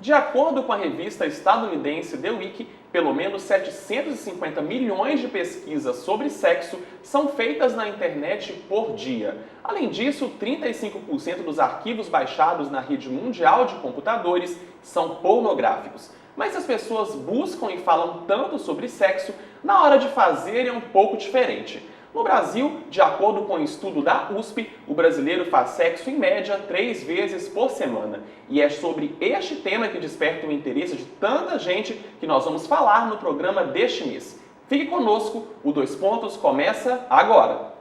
De acordo com a revista estadunidense The Week, pelo menos 750 milhões de pesquisas sobre sexo são feitas na internet por dia. Além disso, 35% dos arquivos baixados na rede mundial de computadores são pornográficos. Mas as pessoas buscam e falam tanto sobre sexo, na hora de fazer é um pouco diferente. No Brasil, de acordo com um estudo da USP, o brasileiro faz sexo em média 3 vezes por semana. E é sobre este tema que desperta o interesse de tanta gente que nós vamos falar no programa deste mês. Fique conosco, o Dois Pontos começa agora.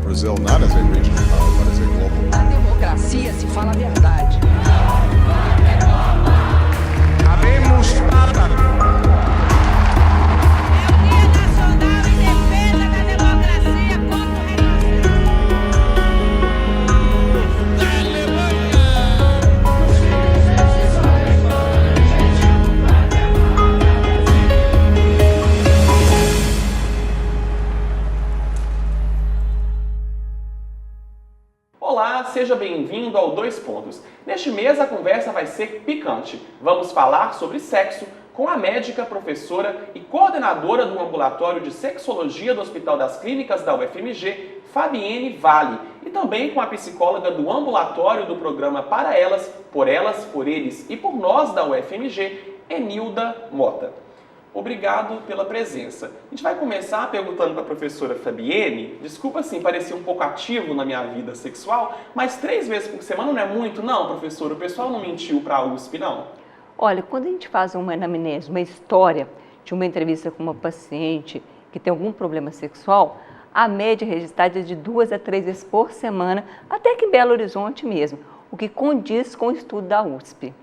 Brazil not as a regional power, but as a global power. Na democracia se fala a verdade. Habemos Papa. Olá, seja bem-vindo ao Dois Pontos. Neste mês a conversa vai ser picante. Vamos falar sobre sexo com a médica, professora e coordenadora do ambulatório de sexologia do Hospital das Clínicas da UFMG, Fabienne Vale, e também com a psicóloga do ambulatório do programa Para Elas, por Eles e por Nós da UFMG, Enilda Mota. Obrigado pela presença. A gente vai começar perguntando para a professora Fabienne, desculpa assim, parecia um pouco ativo na minha vida sexual, mas 3 vezes por semana não é muito? Não, professora, o pessoal não mentiu para a USP, não? Olha, quando a gente faz uma anamnese, uma história de uma entrevista com uma paciente que tem algum problema sexual, a média registrada é de 2 a 3 vezes por semana, até que em Belo Horizonte mesmo, o que condiz com o estudo da USP.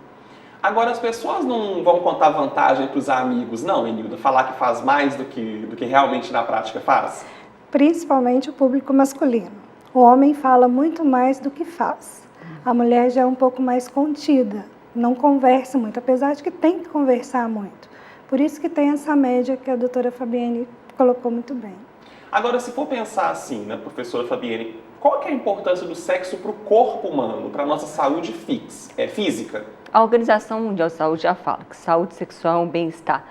Agora, as pessoas não vão contar vantagem para os amigos, não, Enilda? Falar que faz mais do que realmente na prática faz? Principalmente o público masculino. O homem fala muito mais do que faz. A mulher já é um pouco mais contida, não conversa muito, apesar de que tem que conversar muito. Por isso que tem essa média que a doutora Fabienne colocou muito bem. Agora, se for pensar assim, né, professora Fabienne, qual que é a importância do sexo para o corpo humano, para a nossa saúde física? A Organização Mundial de Saúde já fala que saúde sexual é um bem-estar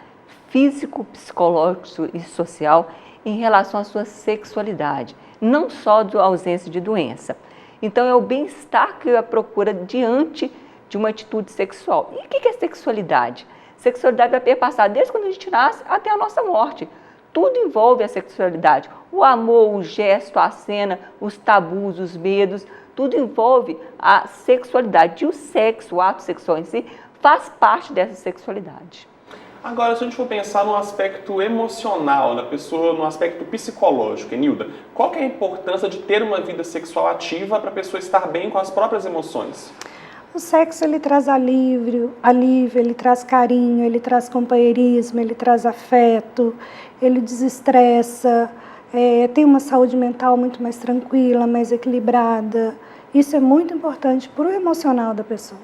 físico, psicológico e social em relação à sua sexualidade, não só a ausência de doença. Então é o bem-estar que a procura diante de uma atitude sexual. E o que é sexualidade? Sexualidade vai perpassar desde quando a gente nasce até a nossa morte. Tudo envolve a sexualidade. O amor, o gesto, a cena, os tabus, os medos, tudo envolve a sexualidade. E o sexo, o ato sexual em si, faz parte dessa sexualidade. Agora, se a gente for pensar no aspecto emocional da pessoa, no aspecto psicológico, Enilda, qual que é a importância de ter uma vida sexual ativa para a pessoa estar bem com as próprias emoções? O sexo, ele traz alívio, ele traz carinho, ele traz companheirismo, ele traz afeto, ele desestressa, tem uma saúde mental muito mais tranquila, mais equilibrada. Isso é muito importante para o emocional da pessoa.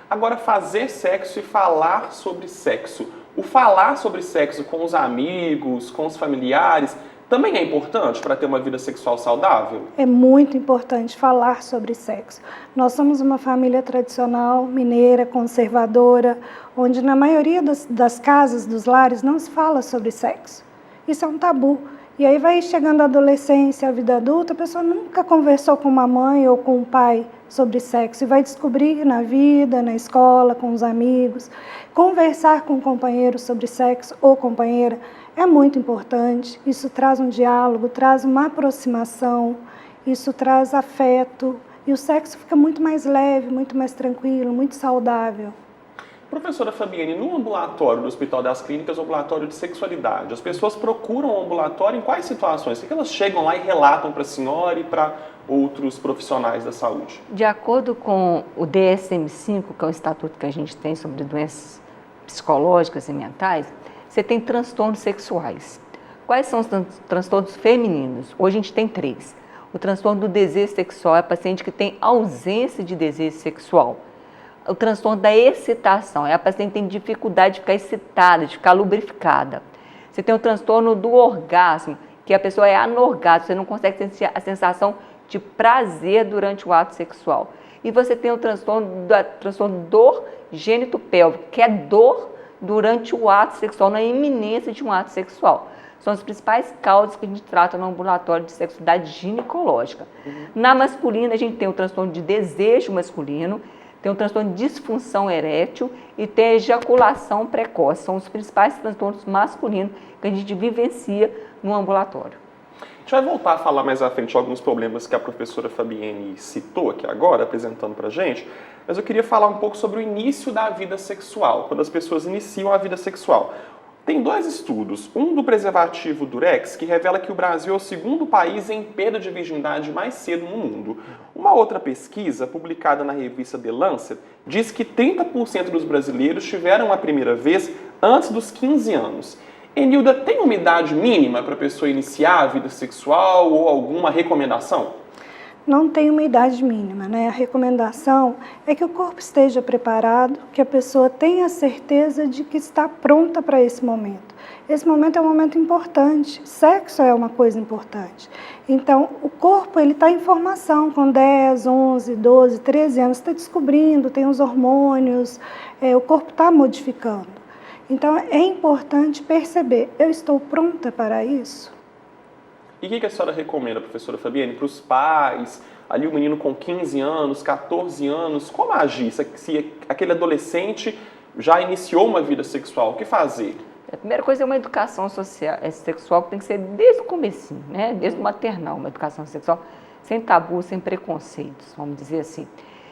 Agora, fazer sexo e falar sobre sexo. O falar sobre sexo com os amigos, com os familiares, também é importante para ter uma vida sexual saudável? É muito importante falar sobre sexo. Nós somos uma família tradicional, mineira, conservadora, onde na maioria das casas, dos lares, não se fala sobre sexo. Isso é um tabu. E aí vai chegando a adolescência, a vida adulta, a pessoa nunca conversou com uma mãe ou com um pai sobre sexo e vai descobrir na vida, na escola, com os amigos. Conversar com um companheiro sobre sexo ou companheira é muito importante. Isso traz um diálogo, traz uma aproximação, isso traz afeto e o sexo fica muito mais leve, muito mais tranquilo, muito saudável. Professora Fabienne, no ambulatório do Hospital das Clínicas, o ambulatório de sexualidade, as pessoas procuram o ambulatório em quais situações? O que elas chegam lá e relatam para a senhora e para outros profissionais da saúde? De acordo com o DSM-5, que é o estatuto que a gente tem sobre doenças psicológicas e mentais, você tem transtornos sexuais. Quais são os transtornos femininos? Hoje a gente tem 3. O transtorno do desejo sexual é a paciente que tem ausência de desejo sexual. O transtorno da excitação é a paciente que tem dificuldade de ficar excitada, de ficar lubrificada. Você tem o transtorno do orgasmo, que a pessoa é anorgasmo, você não consegue sentir a sensação de prazer durante o ato sexual. E você tem o transtorno dor gênito-pélvica, que é dor durante o ato sexual, na iminência de um ato sexual. São as principais causas que a gente trata no ambulatório de sexualidade ginecológica. Na masculina, a gente tem o transtorno de desejo masculino, tem o transtorno de disfunção erétil e tem a ejaculação precoce. São os principais transtornos masculinos que a gente vivencia no ambulatório. A gente vai voltar a falar mais à frente alguns problemas que a professora Fabienne citou aqui agora, apresentando pra gente, mas eu queria falar um pouco sobre o início da vida sexual, quando as pessoas iniciam a vida sexual. Tem 2 estudos, um do preservativo Durex, que revela que o Brasil é o 2º país em perda de virgindade mais cedo no mundo. Uma outra pesquisa, publicada na revista The Lancet, diz que 30% dos brasileiros tiveram a primeira vez antes dos 15 anos. Enilda, tem uma idade mínima para a pessoa iniciar a vida sexual ou alguma recomendação? Não tem uma idade mínima, né? A recomendação é que o corpo esteja preparado, que a pessoa tenha certeza de que está pronta para esse momento. Esse momento é um momento importante, sexo é uma coisa importante. Então, o corpo está em formação, com 10, 11, 12, 13 anos, está descobrindo, tem os hormônios, o corpo está modificando. Então, é importante perceber, eu estou pronta para isso? E o que a senhora recomenda, professora Fabienne, para os pais, ali o menino com 15 anos, 14 anos, como agir? Se aquele adolescente já iniciou uma vida sexual, o que fazer? A primeira coisa é uma educação social, sexual que tem que ser desde o comecinho, né? Desde o maternal, uma educação sexual sem tabu, sem preconceitos, vamos dizer assim.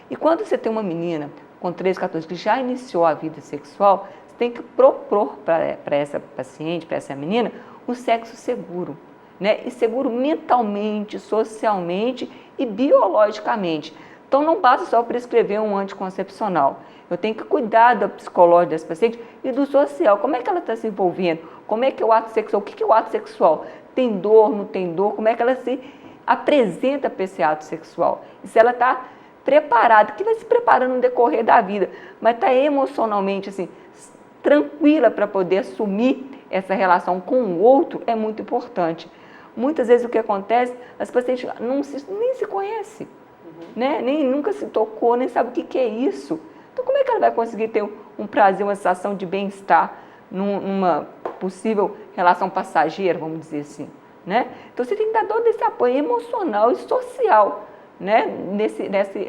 E quando você tem uma menina com 13, 14 que já iniciou a vida sexual, você tem que propor para essa paciente, para essa menina, um sexo seguro. Né? E seguro mentalmente, socialmente e biologicamente. Então não basta só prescrever um anticoncepcional. Eu tenho que cuidar do psicológico dessa paciente e do social. Como é que ela está se envolvendo? Como é que é o ato sexual? O que é o ato sexual? Tem dor, não tem dor? Como é que ela se apresenta para esse ato sexual? E se ela está preparada, que vai se preparando no decorrer da vida, mas está emocionalmente assim, tranquila para poder assumir essa relação com o outro, é muito importante. Muitas vezes o que acontece, as pacientes nem se conhecem, né? Nem nunca se tocou, nem sabe o que é isso. Então como é que ela vai conseguir ter um prazer, uma sensação de bem-estar numa possível relação passageira, vamos dizer assim, né? Então você tem que dar todo esse apoio emocional e social, né?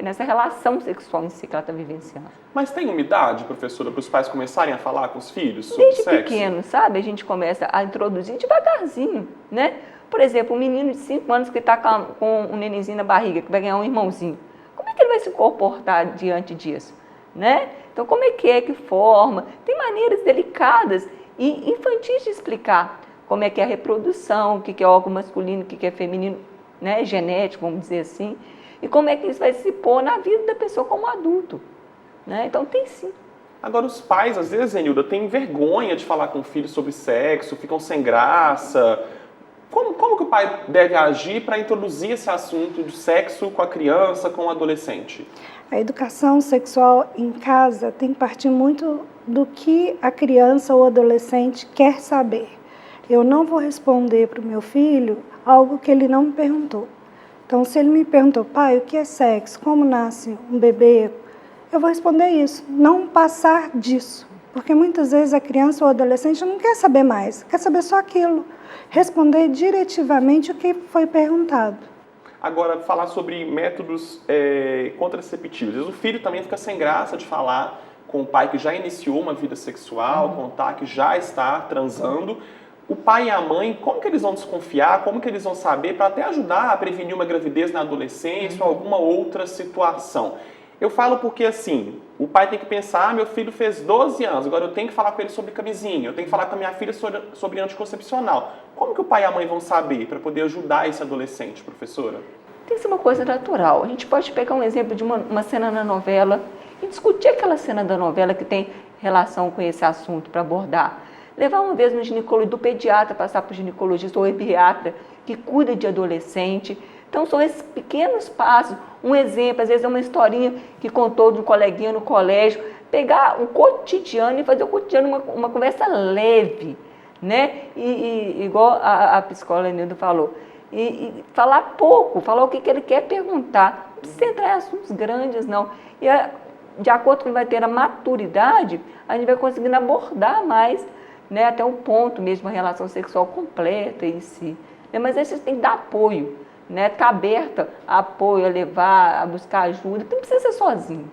Nessa relação sexual em si que ela está vivenciando. Mas tem uma idade, professora, para os pais começarem a falar com os filhos sobre sexo? Desde pequeno, sabe? A gente começa a introduzir devagarzinho, né? Por exemplo, um menino de 5 anos que está com um nenenzinho na barriga, que vai ganhar um irmãozinho. Como é que ele vai se comportar diante disso? Né? Então, como é que forma? Tem maneiras delicadas e infantis de explicar como é que é a reprodução, o que é órgão masculino, o que é feminino, né? Genético, vamos dizer assim. E como é que isso vai se pôr na vida da pessoa como adulto. Né? Então, tem sim. Agora, os pais, às vezes, Enilda, têm vergonha de falar com o filho sobre sexo, ficam sem graça. Como que o pai deve agir para introduzir esse assunto de sexo com a criança, com o adolescente? A educação sexual em casa tem que partir muito do que a criança ou adolescente quer saber. Eu não vou responder para o meu filho algo que ele não me perguntou. Então, se ele me perguntou, pai, o que é sexo? Como nasce um bebê? Eu vou responder isso, não passar disso. Porque muitas vezes a criança ou adolescente não quer saber mais, quer saber só aquilo. Responder diretivamente o que foi perguntado. Agora, falar sobre métodos contraceptivos. Às vezes o filho também fica sem graça de falar com o pai que já iniciou uma vida sexual, contar que já está transando. O pai e a mãe, como que eles vão desconfiar, como que eles vão saber para até ajudar a prevenir uma gravidez na adolescência ou alguma outra situação? Eu falo porque, assim, o pai tem que pensar, meu filho fez 12 anos, agora eu tenho que falar com ele sobre camisinha, eu tenho que falar com a minha filha sobre anticoncepcional. Como que o pai e a mãe vão saber para poder ajudar esse adolescente, professora? Tem que ser uma coisa natural. A gente pode pegar um exemplo de uma cena na novela e discutir aquela cena da novela que tem relação com esse assunto para abordar. Levar uma vez no ginecólogo do pediatra, passar para o ginecologista ou pediatra que cuida de adolescente. Então, são esses pequenos passos, um exemplo, às vezes é uma historinha que contou de um coleguinha no colégio, pegar um cotidiano e fazer o cotidiano uma conversa leve, né? E igual a psicóloga Enilda falou, e falar pouco, falar o que ele quer perguntar, não precisa entrar em assuntos grandes, não. E de acordo com que ele vai ter a maturidade, a gente vai conseguindo abordar mais, né, até um ponto mesmo, a relação sexual completa em si. Né? Mas aí você tem que dar apoio, né? Tá aberta a apoio, a levar, a buscar ajuda, não precisa ser sozinho.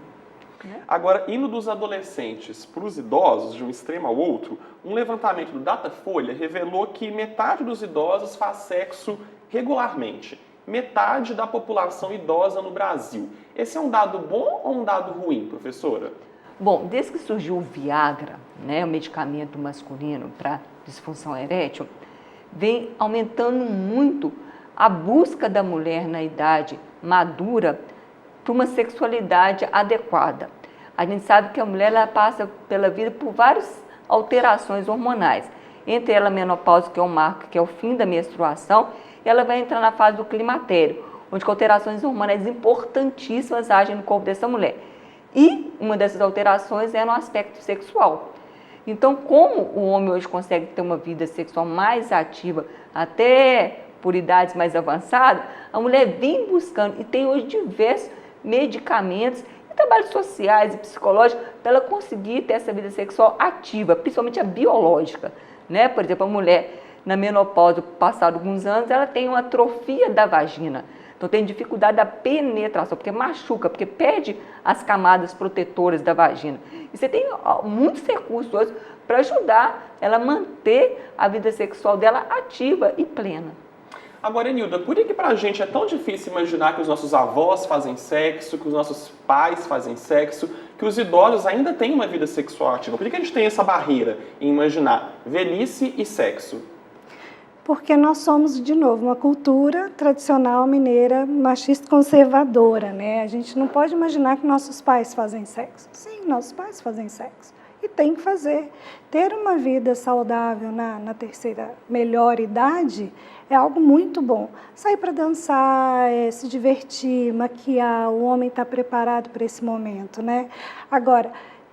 Agora, indo dos adolescentes para os idosos, de um extremo ao outro, um levantamento do Datafolha revelou que metade dos idosos faz sexo regularmente. Metade da população idosa no Brasil. Esse é um dado bom ou um dado ruim, professora? Bom, desde que surgiu o Viagra, né, o medicamento masculino para disfunção erétil, vem aumentando muito a busca da mulher na idade madura para uma sexualidade adequada. A gente sabe que a mulher ela passa pela vida por várias alterações hormonais. Entre ela a menopausa, que é o marco, que é o fim da menstruação, e ela vai entrar na fase do climatério, onde alterações hormonais importantíssimas agem no corpo dessa mulher. E uma dessas alterações é no aspecto sexual. Então, como o homem hoje consegue ter uma vida sexual mais ativa, até por idades mais avançadas, a mulher vem buscando e tem hoje diversos medicamentos e trabalhos sociais e psicológicos para ela conseguir ter essa vida sexual ativa, principalmente a biológica, né? Por exemplo, a mulher na menopausa, passado alguns anos, ela tem uma atrofia da vagina. Então tem dificuldade da penetração, porque machuca, porque perde as camadas protetoras da vagina. E você tem muitos recursos hoje para ajudar ela a manter a vida sexual dela ativa e plena. Agora, Enilda, por que para a gente é tão difícil imaginar que os nossos avós fazem sexo, que os nossos pais fazem sexo, que os idosos ainda têm uma vida sexual ativa? Por que a gente tem essa barreira em imaginar velhice e sexo? Porque nós somos, de novo, uma cultura tradicional mineira, machista conservadora, né? A gente não pode imaginar que nossos pais fazem sexo. Sim, nossos pais fazem sexo. E tem que fazer. Ter uma vida saudável na terceira melhor idade é algo muito bom. Sair para dançar, se divertir, maquiar, o homem está preparado para esse momento, né? Agora,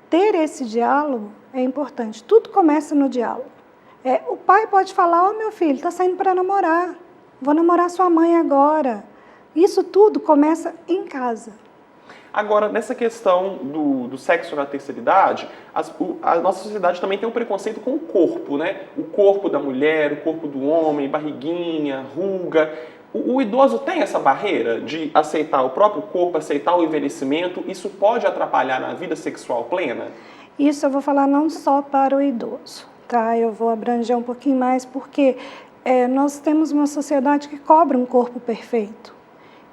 ter esse diálogo é importante. Tudo começa no diálogo. O pai pode falar, meu filho, está saindo para namorar, vou namorar sua mãe agora. Isso tudo começa em casa. Agora, nessa questão do sexo na terceira idade, a nossa sociedade também tem um preconceito com o corpo, né? O corpo da mulher, o corpo do homem, barriguinha, ruga. O idoso tem essa barreira de aceitar o próprio corpo, aceitar o envelhecimento. Isso pode atrapalhar na vida sexual plena? Isso eu vou falar não só para o idoso. Tá, eu vou abranger um pouquinho mais, porque nós temos uma sociedade que cobra um corpo perfeito,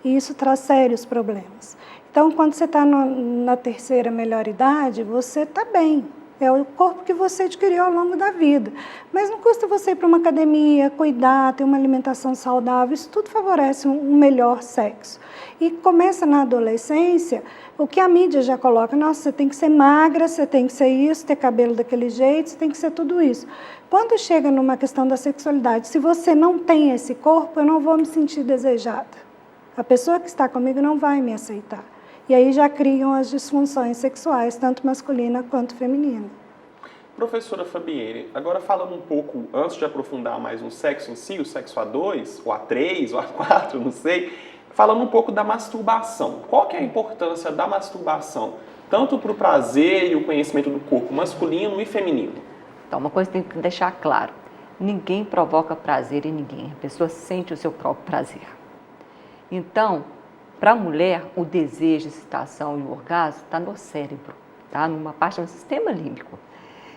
e isso traz sérios problemas. Então, quando você está na terceira melhor idade, você está bem, é o corpo que você adquiriu ao longo da vida, mas não custa você ir para uma academia, cuidar, ter uma alimentação saudável, isso tudo favorece um melhor sexo. E começa na adolescência, o que a mídia já coloca, nossa, você tem que ser magra, você tem que ser isso, ter cabelo daquele jeito, você tem que ser tudo isso. Quando chega numa questão da sexualidade, se você não tem esse corpo, eu não vou me sentir desejada. A pessoa que está comigo não vai me aceitar. E aí já criam as disfunções sexuais, tanto masculina quanto feminina. Professora Fabienne, agora falando um pouco, antes de aprofundar mais no sexo em si, o sexo A2, ou A3, ou A4, não sei, falando um pouco da masturbação. Qual que é a importância da masturbação, tanto para o prazer e o conhecimento do corpo masculino e feminino? Então, uma coisa tem que deixar claro, ninguém provoca prazer em ninguém, a pessoa sente o seu próprio prazer. Então, para a mulher, o desejo, a excitação e o orgasmo está no cérebro, tá? Numa parte do sistema límbico.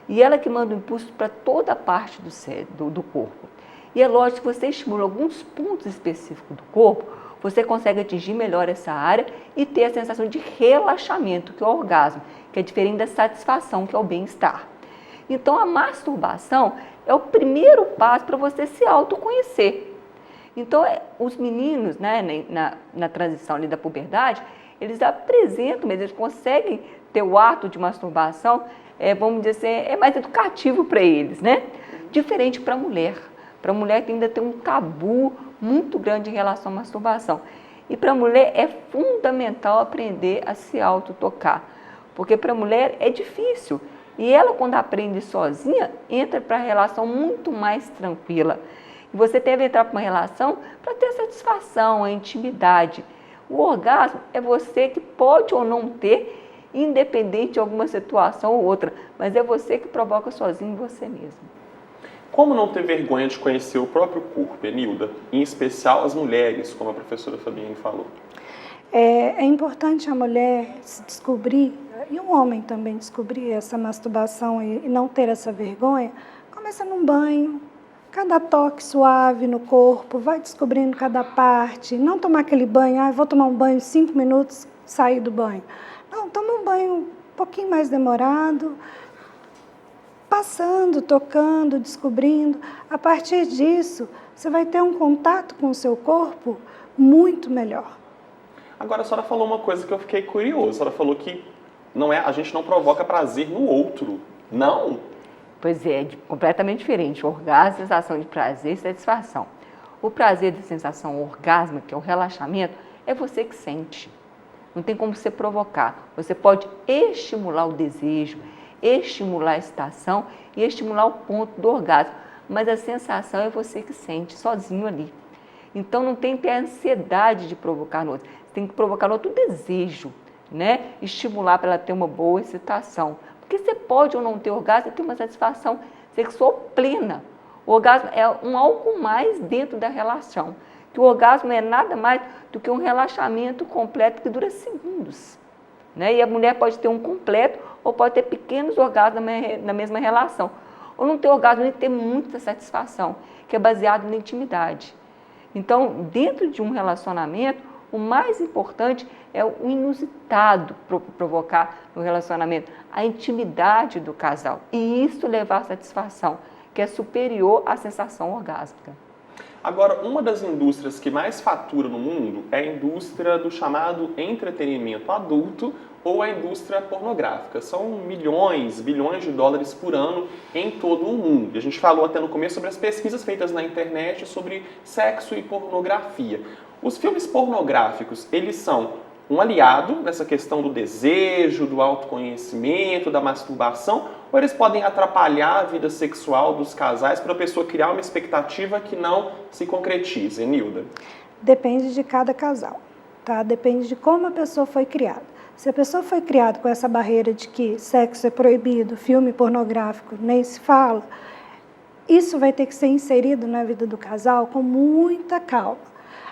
E ela que manda o impulso para toda a parte do cérebro, do corpo. E é lógico que você estimula alguns pontos específicos do corpo, você consegue atingir melhor essa área e ter a sensação de relaxamento, que é o orgasmo, que é diferente da satisfação, que é o bem-estar. Então, a masturbação é o primeiro passo para você se autoconhecer. Então, os meninos, né, na transição ali da puberdade, eles apresentam, mas eles conseguem ter o ato de masturbação, vamos dizer assim, é mais educativo para eles, né? Diferente para a mulher. Para a mulher que ainda tem um tabu muito grande em relação à masturbação. E para a mulher é fundamental aprender a se autotocar, porque para a mulher é difícil. E ela, quando aprende sozinha, entra para a relação muito mais tranquila. E você deve entrar para uma relação para ter satisfação, a intimidade. O orgasmo é você que pode ou não ter independente de alguma situação ou outra, mas é você que provoca sozinho você mesmo. Como não ter vergonha de conhecer o próprio corpo, Enilda? Em especial as mulheres, como a professora Fabiane falou. É importante a mulher se descobrir, e o homem também descobrir essa masturbação e não ter essa vergonha. Começa num banho, cada toque suave no corpo, vai descobrindo cada parte. Não tomar aquele banho, vou tomar um banho 5 minutos, sair do banho. Não, toma um banho um pouquinho mais demorado, passando, tocando, descobrindo. A partir disso, você vai ter um contato com o seu corpo muito melhor. Agora, a senhora falou uma coisa que eu fiquei curioso. A senhora falou que a gente não provoca prazer no outro. Não? Pois é, completamente diferente. O orgasmo, sensação de prazer e satisfação. O prazer da sensação orgásmica, que é o relaxamento, é você que sente. Não tem como você provocar. Você pode estimular o desejo, estimular a excitação e estimular o ponto do orgasmo. Mas a sensação é você que sente, sozinho ali. Então não tem que ter a ansiedade de provocar no outro. Você tem que provocar no outro o desejo, né? Estimular para ela ter uma boa excitação. Porque você pode ou não ter orgasmo e ter uma satisfação sexual plena. O orgasmo é algo mais dentro da relação. Que o orgasmo é nada mais do que um relaxamento completo que dura segundos. Né? E a mulher pode ter um completo ou pode ter pequenos orgasmos na mesma relação. Ou não ter orgasmo e ter muita satisfação, que é baseado na intimidade. Então, dentro de um relacionamento, o mais importante é o inusitado provocar no relacionamento, a intimidade do casal. E isso levar à satisfação, que é superior à sensação orgásmica. Agora, uma das indústrias que mais fatura no mundo é a indústria do chamado entretenimento adulto ou a indústria pornográfica. São milhões, bilhões de dólares por ano em todo o mundo. E a gente falou até no começo sobre as pesquisas feitas na internet sobre sexo e pornografia. Os filmes pornográficos, eles são um aliado nessa questão do desejo, do autoconhecimento, da masturbação, ou eles podem atrapalhar a vida sexual dos casais para a pessoa criar uma expectativa que não se concretize, Enilda? Depende de cada casal, tá? Depende de como a pessoa foi criada. Se a pessoa foi criada com essa barreira de que sexo é proibido, filme pornográfico nem se fala, isso vai ter que ser inserido na vida do casal com muita calma.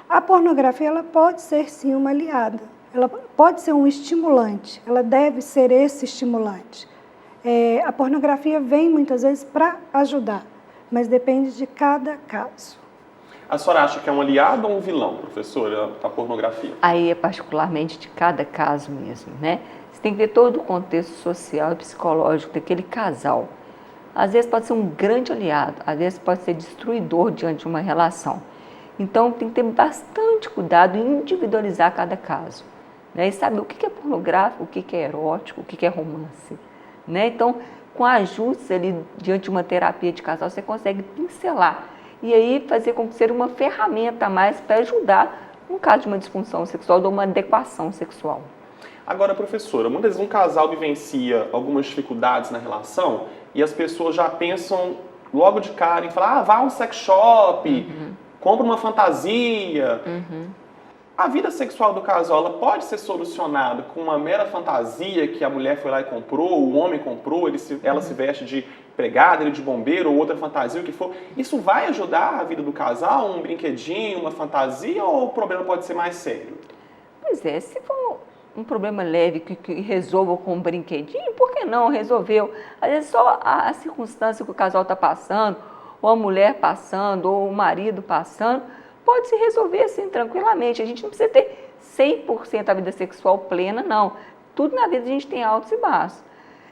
A pornografia, ela pode ser sim uma aliada, ela pode ser um estimulante, ela deve ser esse estimulante. A pornografia vem muitas vezes para ajudar, mas depende de cada caso. A senhora acha que é um aliado ou um vilão, professora, a pornografia? Aí é particularmente de cada caso mesmo, né? Você tem que ver todo o contexto social e psicológico daquele casal. Às vezes pode ser um grande aliado, às vezes pode ser destruidor diante de uma relação. Então tem que ter bastante cuidado em individualizar cada caso, né? E saber o que é pornográfico, o que é erótico, o que é romance, né? Então, com ajustes ali diante de uma terapia de casal, você consegue pincelar e aí fazer com que seja uma ferramenta a mais para ajudar no caso de uma disfunção sexual ou uma adequação sexual. Agora, professora, muitas vezes um casal vivencia algumas dificuldades na relação e as pessoas já pensam logo de cara em falar, vá a um sex shop, compra uma fantasia. A vida sexual do casal, ela pode ser solucionada com uma mera fantasia que a mulher foi lá e comprou, o homem comprou, ela se veste de empregada, ele de bombeiro, ou outra fantasia, o que for. Isso vai ajudar a vida do casal, um brinquedinho, uma fantasia, ou o problema pode ser mais sério? Pois é, se for um problema leve que resolva com um brinquedinho, por que não? Resolveu. Às vezes só a circunstância que o casal está passando, ou a mulher passando, ou o marido passando, pode se resolver assim tranquilamente. A gente não precisa ter 100% a vida sexual plena, não. Tudo na vida a gente tem altos e baixos.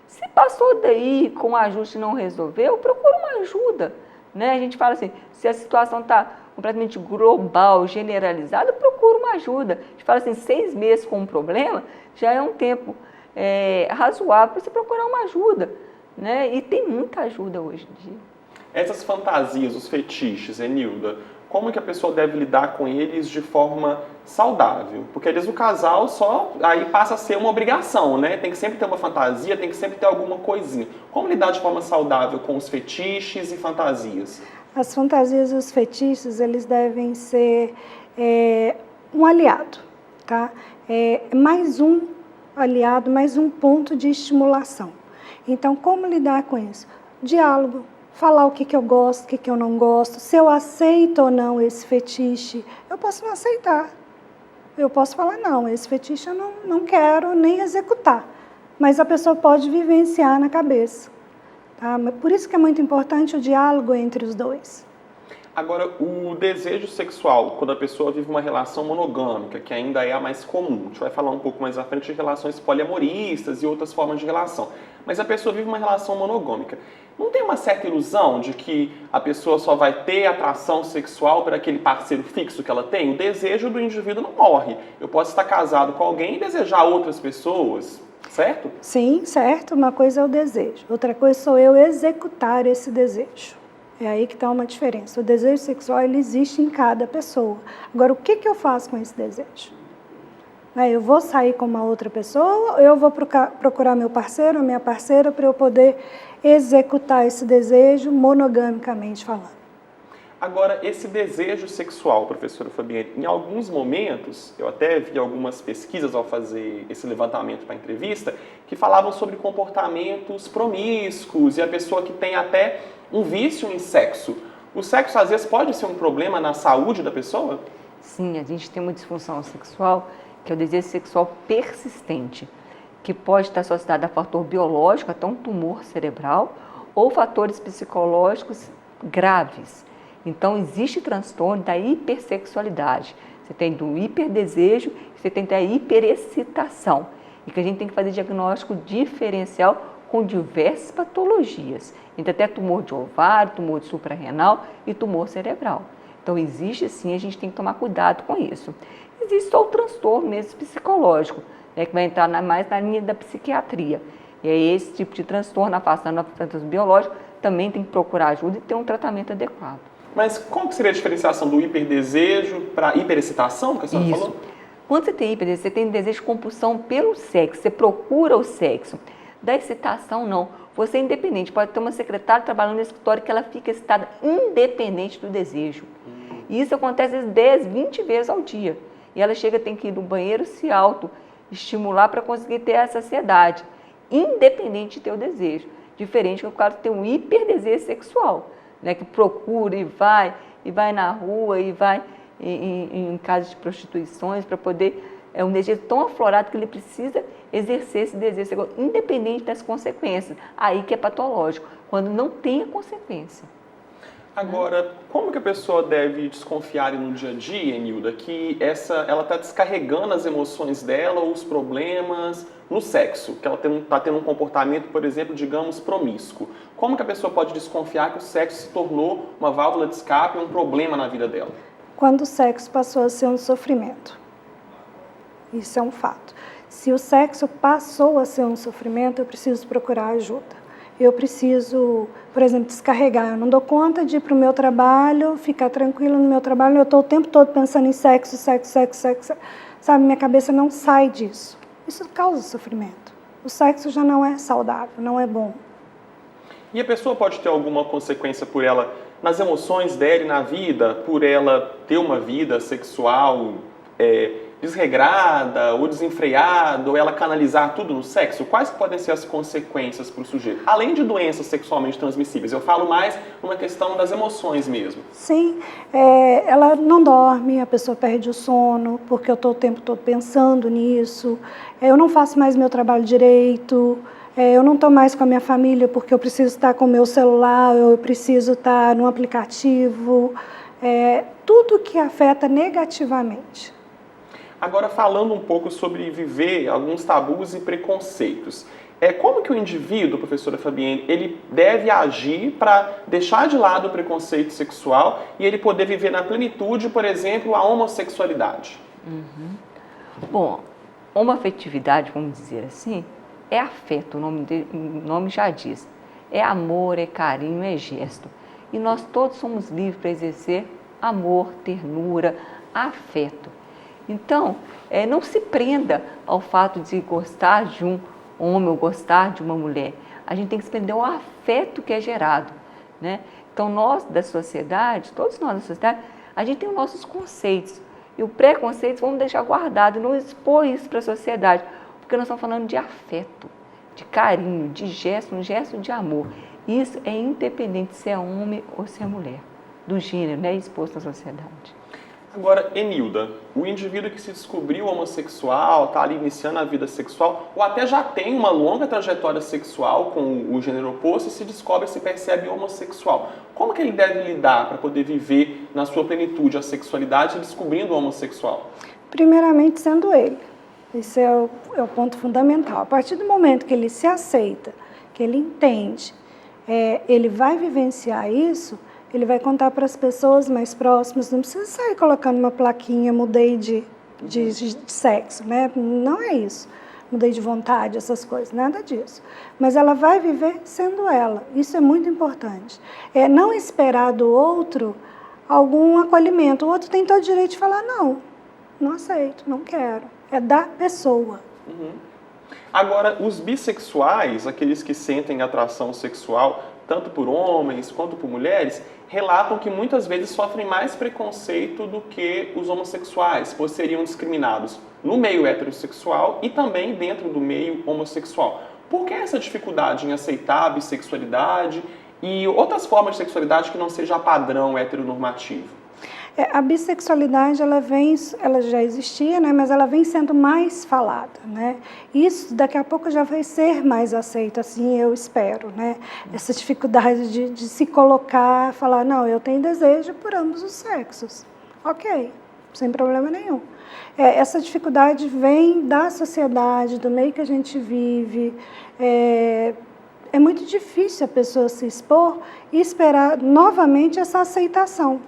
Se passou daí com o ajuste e não resolveu, procura uma ajuda, né? A gente fala assim, se a situação está completamente global, generalizada, procura uma ajuda. A gente fala assim, 6 meses com um problema já é um tempo razoável para você procurar uma ajuda, né? E tem muita ajuda hoje em dia. Essas fantasias, os fetiches, Enilda, como que a pessoa deve lidar com eles de forma saudável? Porque às vezes o casal aí passa a ser uma obrigação, né? Tem que sempre ter uma fantasia, tem que sempre ter alguma coisinha. Como lidar de forma saudável com os fetiches e fantasias? As fantasias e os fetiches, eles devem ser um aliado, tá? Mais um aliado, mas um ponto de estimulação. Então, como lidar com isso? Diálogo, falar o que eu gosto, o que eu não gosto, se eu aceito ou não esse fetiche. Eu posso não aceitar, eu posso falar, não, esse fetiche eu não quero nem executar, mas a pessoa pode vivenciar na cabeça. Tá? Por isso que é muito importante o diálogo entre os dois. Agora, o desejo sexual, quando a pessoa vive uma relação monogâmica, que ainda é a mais comum, a gente vai falar um pouco mais à frente de relações poliamoristas e outras formas de relação, mas a pessoa vive uma relação monogâmica. Não tem uma certa ilusão de que a pessoa só vai ter atração sexual por aquele parceiro fixo que ela tem? O desejo do indivíduo não morre. Eu posso estar casado com alguém e desejar outras pessoas, certo? Sim, certo. Uma coisa é o desejo, outra coisa sou eu executar esse desejo. É aí que está uma diferença. O desejo sexual, ele existe em cada pessoa. Agora, o que eu faço com esse desejo? Eu vou sair com uma outra pessoa, ou eu vou procurar meu parceiro ou minha parceira para eu poder executar esse desejo monogamicamente falando. Agora, esse desejo sexual, professora Fabiane, em alguns momentos, eu até vi algumas pesquisas ao fazer esse levantamento para a entrevista, que falavam sobre comportamentos promíscuos e a pessoa que tem até um vício em sexo. O sexo, às vezes, pode ser um problema na saúde da pessoa? Sim, a gente tem uma disfunção sexual, que é o desejo sexual persistente, que pode estar associado a fator biológico, até um tumor cerebral, ou fatores psicológicos graves. Então, existe transtorno da hipersexualidade. Você tem do hiperdesejo, você tem da hiperexcitação. E que a gente tem que fazer diagnóstico diferencial com diversas patologias. Então, até tumor de ovário, tumor de suprarrenal e tumor cerebral. Então, existe sim, a gente tem que tomar cuidado com isso. Existe só o transtorno mesmo psicológico, né, que vai entrar mais na linha da psiquiatria. E aí, esse tipo de transtorno, afastando o transtorno biológico, também tem que procurar ajuda e ter um tratamento adequado. Mas qual que seria a diferenciação do hiperdesejo para hiperexcitação, que a senhora falou? Quando você tem hiperdesejo, você tem desejo de compulsão pelo sexo, você procura o sexo. Da excitação, não. Você é independente, pode ter uma secretária trabalhando no escritório que ela fica excitada independente do desejo. E isso acontece 10, 20 vezes ao dia. E ela tem que ir no banheiro se auto-estimular para conseguir ter a saciedade, independente de ter o desejo. Diferente do cara que tem um hiperdesejo sexual, né, que procura e vai na rua e vai em casas de prostituições para poder... É um desejo tão aflorado que ele precisa exercer esse desejo sexual, independente das consequências. Aí que é patológico, quando não tem a consequência. Agora, como que a pessoa deve desconfiar no dia a dia, Enilda, que ela está descarregando as emoções dela ou os problemas no sexo, que ela está tendo um comportamento, por exemplo, digamos, promíscuo? Como que a pessoa pode desconfiar que o sexo se tornou uma válvula de escape, um problema na vida dela? Quando o sexo passou a ser um sofrimento. Isso é um fato. Se o sexo passou a ser um sofrimento, eu preciso procurar ajuda. Eu preciso, por exemplo, descarregar. Eu não dou conta de ir para o meu trabalho, ficar tranquila no meu trabalho. Eu estou o tempo todo pensando em sexo. Sabe, minha cabeça não sai disso. Isso causa sofrimento. O sexo já não é saudável, não é bom. E a pessoa pode ter alguma consequência por ela, nas emoções dela e na vida, por ela ter uma vida sexual desregrada ou desenfreada, ou ela canalizar tudo no sexo? Quais podem ser as consequências para o sujeito? Além de doenças sexualmente transmissíveis, eu falo mais numa questão das emoções mesmo. Sim, ela não dorme, a pessoa perde o sono, porque eu estou o tempo todo pensando nisso, eu não faço mais meu trabalho direito, eu não estou mais com a minha família porque eu preciso estar com o meu celular, eu preciso estar no aplicativo, tudo que afeta negativamente. Agora, falando um pouco sobre viver alguns tabus e preconceitos, como que o indivíduo, professora Fabiane, ele deve agir para deixar de lado o preconceito sexual e ele poder viver na plenitude, por exemplo, a homossexualidade? Bom, homoafetividade, vamos dizer assim, é afeto, o nome já diz. É amor, é carinho, é gesto. E nós todos somos livres para exercer amor, ternura, afeto. Então, não se prenda ao fato de gostar de um homem ou gostar de uma mulher. A gente tem que se prender ao afeto que é gerado, né? Então, nós da sociedade, todos nós da sociedade, a gente tem os nossos conceitos. E o preconceito vamos deixar guardado e não expor isso para a sociedade. Porque nós estamos falando de afeto, de carinho, de gesto, um gesto de amor. Isso é independente se é homem ou se é mulher, do gênero, né, exposto na sociedade. Agora, Enilda, o indivíduo que se descobriu homossexual, está ali iniciando a vida sexual, ou até já tem uma longa trajetória sexual com o gênero oposto e se descobre, se percebe homossexual. Como que ele deve lidar para poder viver na sua plenitude a sexualidade descobrindo o homossexual? Primeiramente, sendo ele. Esse é o ponto fundamental. A partir do momento que ele se aceita, que ele entende, ele vai vivenciar isso, ele vai contar para as pessoas mais próximas, não precisa sair colocando uma plaquinha, mudei de sexo, né? Não é isso. Mudei de vontade, essas coisas, nada disso. Mas ela vai viver sendo ela, isso é muito importante. É não esperar do outro algum acolhimento. O outro tem todo o direito de falar, não aceito, não quero. É da pessoa. Agora, os bissexuais, aqueles que sentem atração sexual, tanto por homens quanto por mulheres, relatam que muitas vezes sofrem mais preconceito do que os homossexuais, pois seriam discriminados no meio heterossexual e também dentro do meio homossexual. Por que essa dificuldade em aceitar a bissexualidade e outras formas de sexualidade que não seja padrão heteronormativo? A bissexualidade, ela já existia, né, mas ela vem sendo mais falada, né? Isso daqui a pouco já vai ser mais aceito, assim eu espero, né? Essa dificuldade de se colocar, falar, não, eu tenho desejo por ambos os sexos. Ok, sem problema nenhum. Essa dificuldade vem da sociedade, do meio que a gente vive. É muito difícil a pessoa se expor e esperar novamente essa aceitação.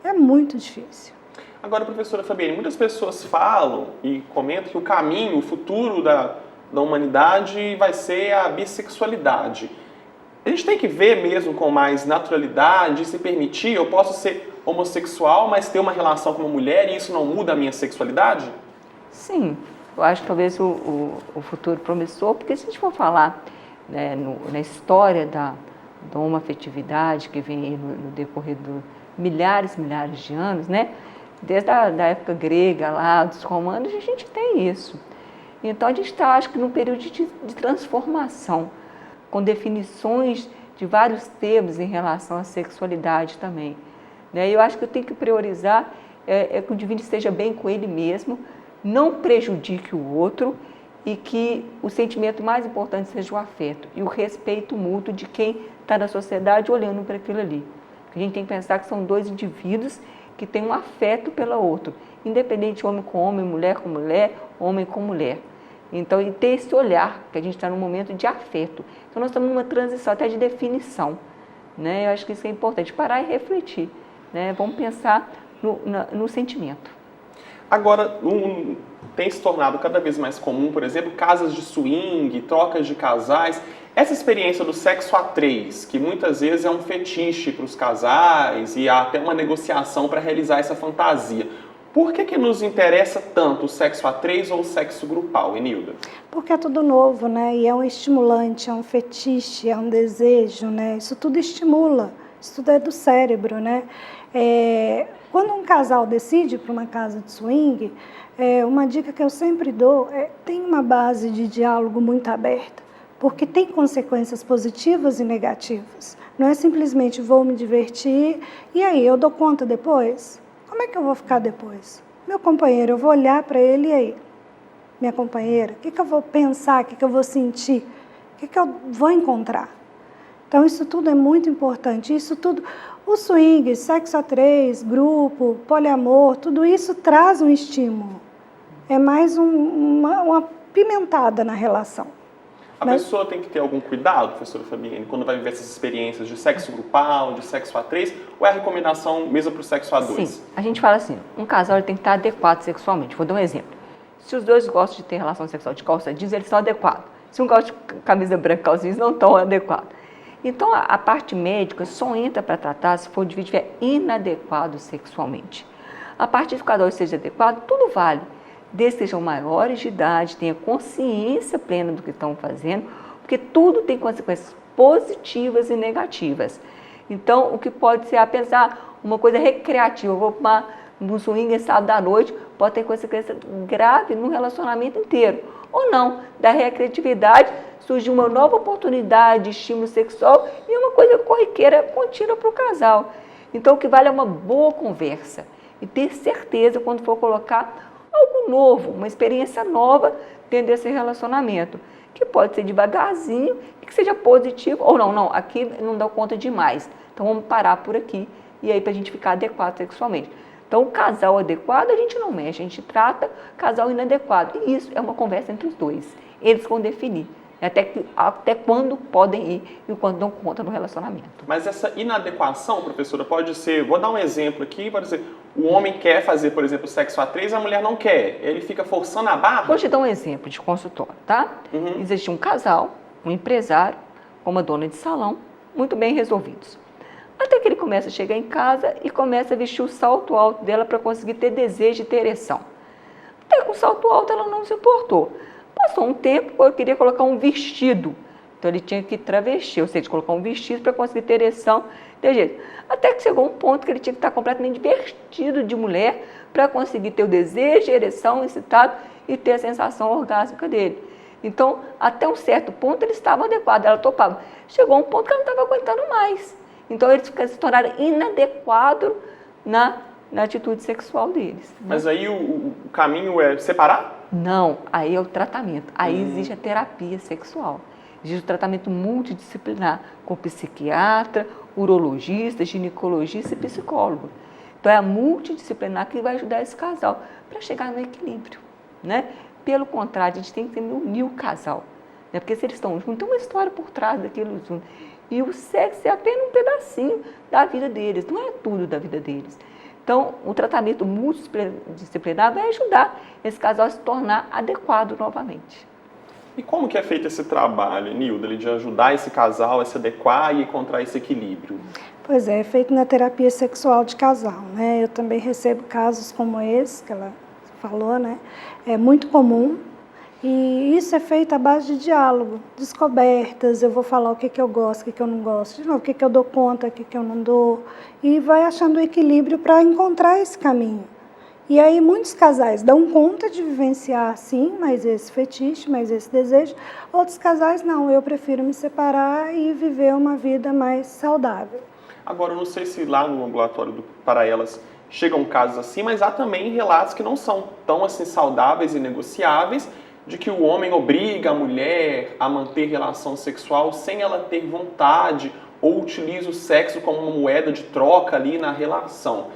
É muito difícil. Agora, professora Fabiane, muitas pessoas falam e comentam que o caminho, o futuro da humanidade vai ser a bissexualidade. A gente tem que ver mesmo com mais naturalidade, se permitir, eu posso ser homossexual, mas ter uma relação com uma mulher e isso não muda a minha sexualidade? Sim, eu acho que talvez o futuro promissor, porque se a gente for falar, né, na história da homoafetividade que vem aí no decorrer do milhares de anos, né? Desde a época grega lá, dos romanos, a gente tem isso. Então a gente está, acho que, num período de transformação, com definições de vários termos em relação à sexualidade também. Né? E eu acho que eu tenho que priorizar que o indivíduo esteja bem com ele mesmo, não prejudique o outro e que o sentimento mais importante seja o afeto e o respeito mútuo de quem está na sociedade olhando para aquilo ali. A gente tem que pensar que são dois indivíduos que têm um afeto pelo outro, independente de homem com homem, mulher com mulher, homem com mulher. Então, e ter esse olhar, que a gente está num momento de afeto. Então, nós estamos numa transição até de definição. Né? Eu acho que isso é importante, parar e refletir. Né? Vamos pensar no sentimento. Agora, tem se tornado cada vez mais comum, por exemplo, casas de swing, trocas de casais. Essa experiência do sexo a três, que muitas vezes é um fetiche para os casais e há até uma negociação para realizar essa fantasia. Por que nos interessa tanto o sexo a três ou o sexo grupal, Enilda? Porque é tudo novo, né? E é um estimulante, é um fetiche, é um desejo, né? Isso tudo estimula, isso tudo é do cérebro, né? Quando um casal decide para uma casa de swing, uma dica que eu sempre dou tem uma base de diálogo muito aberta. Porque tem consequências positivas e negativas. Não é simplesmente vou me divertir e aí eu dou conta depois? Como é que eu vou ficar depois? Meu companheiro, eu vou olhar para ele e aí? Minha companheira, o que eu vou pensar, o que eu vou sentir? O que eu vou encontrar? Então isso tudo é muito importante. Isso tudo, o swing, sexo a três, grupo, poliamor, tudo isso traz um estímulo. É mais uma pimentada na relação. A pessoa tem que ter algum cuidado, professora Fabiane, quando vai viver essas experiências de sexo grupal, de sexo a três, ou é a recomendação mesmo para o sexo a dois? Sim, a gente fala assim, um casal tem que estar adequado sexualmente. Vou dar um exemplo. Se os dois gostam de ter relação sexual de calça jeans, eles estão adequados. Se um gosta de camisa branca, calça jeans, não estão adequados. Então, a parte médica só entra para tratar se for o indivíduo estiver inadequado sexualmente. A partir do casal seja adequado, tudo vale. Desde que sejam maiores de idade, tenham consciência plena do que estão fazendo, porque tudo tem consequências positivas e negativas. Então, o que pode ser, apesar uma coisa recreativa, eu vou para no swing sábado à noite, pode ter consequência grave no relacionamento inteiro. Ou não, da recreatividade surge uma nova oportunidade de estímulo sexual e uma coisa corriqueira contínua para o casal. Então, o que vale é uma boa conversa e ter certeza quando for colocar algo novo, uma experiência nova dentro desse relacionamento, que pode ser devagarzinho e que seja positivo, ou não, aqui não dá conta demais, então vamos parar por aqui, e aí para a gente ficar adequado sexualmente. Então, o casal adequado a gente não mexe, a gente trata casal inadequado, e isso é uma conversa entre os dois, eles vão definir. Até quando podem ir e quando dão conta no relacionamento. Mas essa inadequação, professora, pode ser, vou dar um exemplo aqui, pode ser, o homem quer fazer, por exemplo, sexo a 3, a mulher não quer, ele fica forçando a barra? Vou te dar um exemplo de consultório, tá? Existe um casal, um empresário, com uma dona de salão, muito bem resolvidos. Até que ele começa a chegar em casa e começa a vestir o salto alto dela para conseguir ter desejo e ter ereção. Até com o salto alto ela não se importou. Passou um tempo, eu queria colocar um vestido. Então ele tinha que travestir, ou seja, colocar um vestido para conseguir ter ereção. Até que chegou um ponto que ele tinha que estar completamente vestido de mulher para conseguir ter o desejo, a ereção, excitado e ter a sensação orgásmica dele. Então, até um certo ponto ele estava adequado, ela topava. Chegou um ponto que ela não estava aguentando mais. Então eles se tornaram inadequados na atitude sexual deles. Mas aí o caminho é separar? Não, aí é o tratamento. Aí existe a terapia sexual. Existe o tratamento multidisciplinar com psiquiatra, urologista, ginecologista e psicólogo. Então é a multidisciplinar que vai ajudar esse casal para chegar no equilíbrio, né? Pelo contrário, a gente tem que unir o casal, né? Porque se eles estão juntos, tem uma história por trás daquilo junto. E o sexo é apenas um pedacinho da vida deles, não é tudo da vida deles. Então, o tratamento multidisciplinar vai ajudar esse casal a se tornar adequado novamente. E como que é feito esse trabalho, Nilda, de ajudar esse casal a se adequar e encontrar esse equilíbrio? Pois é feito na terapia sexual de casal, né? Eu também recebo casos como esse que ela falou, né? É muito comum. E isso é feito à base de diálogo, descobertas, eu vou falar o que eu gosto, o que eu não gosto, de novo, o que eu dou conta, o que eu não dou, e vai achando o equilíbrio para encontrar esse caminho. E aí muitos casais dão conta de vivenciar, sim, mas esse fetiche, mas esse desejo. Outros casais não, eu prefiro me separar e viver uma vida mais saudável. Agora, eu não sei se lá no ambulatório do Para Elas chegam casos assim, mas há também relatos que não são tão assim saudáveis e negociáveis, de que o homem obriga a mulher a manter relação sexual sem ela ter vontade ou utiliza o sexo como uma moeda de troca ali na relação.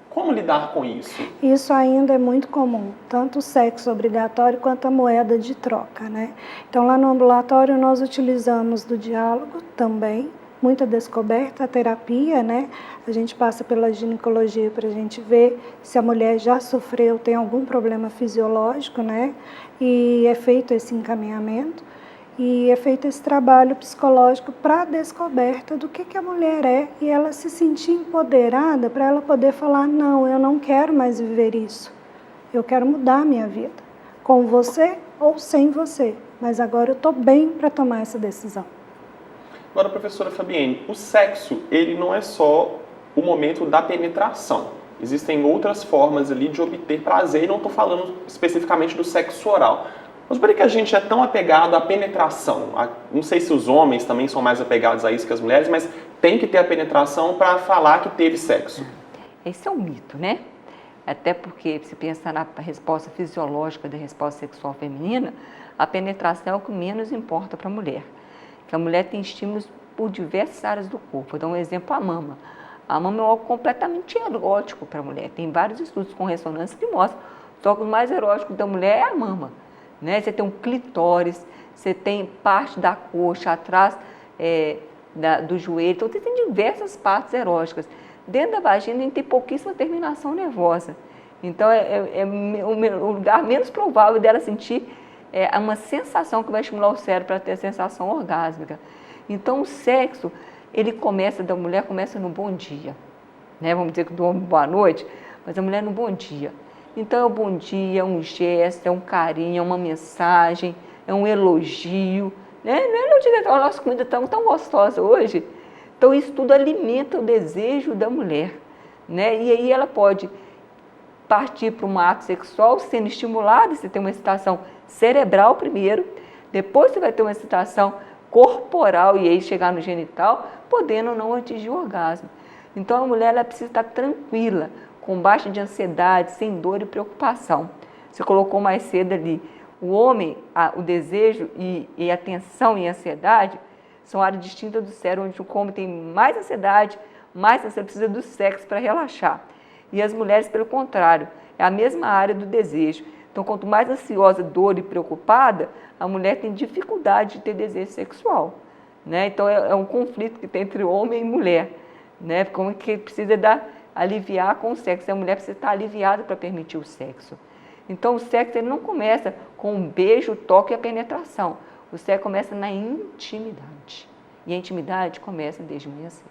Como lidar com isso? Isso ainda é muito comum, tanto o sexo obrigatório quanto a moeda de troca, né? Então, lá no ambulatório, nós utilizamos do diálogo também, muita descoberta, a terapia, né? A gente passa pela ginecologia para a gente ver se a mulher já sofreu, tem algum problema fisiológico, né? E é feito esse encaminhamento e é feito esse trabalho psicológico para a descoberta do que a mulher é e ela se sentir empoderada para ela poder falar, não, eu não quero mais viver isso, eu quero mudar a minha vida, com você ou sem você, mas agora eu estou bem para tomar essa decisão. Agora, professora Fabienne, o sexo, ele não é só o momento da penetração. Existem outras formas ali de obter prazer, e não estou falando especificamente do sexo oral. Mas por que a gente é tão apegado à penetração? Não sei se os homens também são mais apegados a isso que as mulheres, mas tem que ter a penetração para falar que teve sexo. Esse é um mito, né? Até porque, se pensar na resposta fisiológica da resposta sexual feminina, a penetração é o que menos importa para a mulher. Que a mulher tem estímulos por diversas áreas do corpo. Vou dar um exemplo, a mama. A mama é algo completamente erótico para a mulher. Tem vários estudos com ressonância que mostram só que o mais erótico da mulher é a mama. Né? Você tem um clitóris, você tem parte da coxa atrás do joelho, então você tem diversas partes eróticas. Dentro da vagina a gente tem pouquíssima terminação nervosa. Então o lugar menos provável dela sentir uma sensação que vai estimular o cérebro para ter a sensação orgásmica. Então o sexo, da mulher começa no bom dia. Né? Vamos dizer que do homem boa noite, mas a mulher no bom dia. Então é um bom dia, é um gesto, é um carinho, é uma mensagem, é um elogio. Né? Não é elogio, a nossa comida está tão gostosa hoje. Então isso tudo alimenta o desejo da mulher. Né? E aí ela pode partir para um ato sexual sendo estimulado, você tem uma excitação cerebral primeiro, depois você vai ter uma excitação corporal e aí chegar no genital, podendo ou não atingir o orgasmo. Então a mulher ela precisa estar tranquila, com baixa de ansiedade, sem dor e preocupação. Você colocou mais cedo ali, o homem, o desejo e a tensão e a ansiedade são áreas distintas do cérebro, onde o homem tem mais ansiedade, mais você precisa do sexo para relaxar. E as mulheres, pelo contrário, é a mesma área do desejo. Então, quanto mais ansiosa, dor e preocupada, a mulher tem dificuldade de ter desejo sexual, né? Então, é um conflito que tem entre homem e mulher, né? Como que precisa aliviar com o sexo. A mulher precisa estar aliviada para permitir o sexo. Então, o sexo ele não começa com um beijo, o toque e a penetração. O sexo começa na intimidade. E a intimidade começa desde manhã cedo.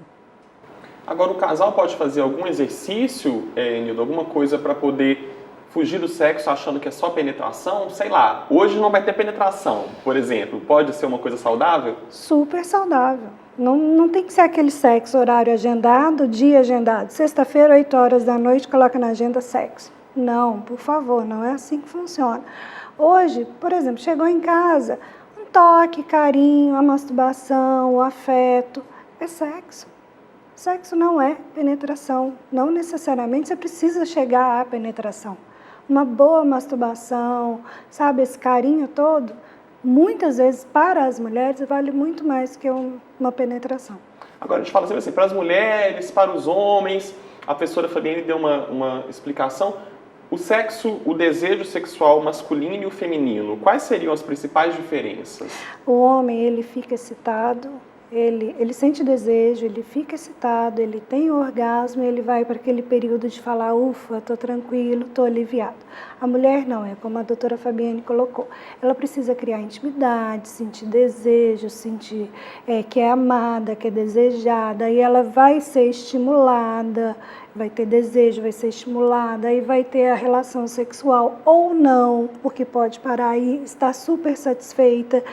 Agora, o casal pode fazer algum exercício, Nilda, alguma coisa para poder fugir do sexo achando que é só penetração? Sei lá, hoje não vai ter penetração, por exemplo. Pode ser uma coisa saudável? Super saudável. Não tem que ser aquele sexo, horário agendado, dia agendado. Sexta-feira, 8 horas da noite, coloca na agenda sexo. Não, por favor, não é assim que funciona. Hoje, por exemplo, chegou em casa, um toque, carinho, a masturbação, o afeto, é sexo. Sexo não é penetração, não necessariamente você precisa chegar à penetração. Uma boa masturbação, sabe, esse carinho todo, muitas vezes para as mulheres vale muito mais que uma penetração. Agora a gente fala assim, para as mulheres, para os homens, a professora Fabiane deu uma explicação. O sexo, o desejo sexual masculino e o feminino, quais seriam as principais diferenças? O homem, ele fica excitado, ele sente desejo, ele fica excitado, ele tem orgasmo, ele vai para aquele período de falar, ufa, estou tranquilo, estou aliviado. A mulher não, é como a doutora Fabiane colocou, ela precisa criar intimidade, sentir desejo, sentir que é amada, que é desejada, e ela vai ser estimulada, vai ter desejo, vai ser estimulada, aí vai ter a relação sexual ou não, porque pode parar e estar super satisfeita.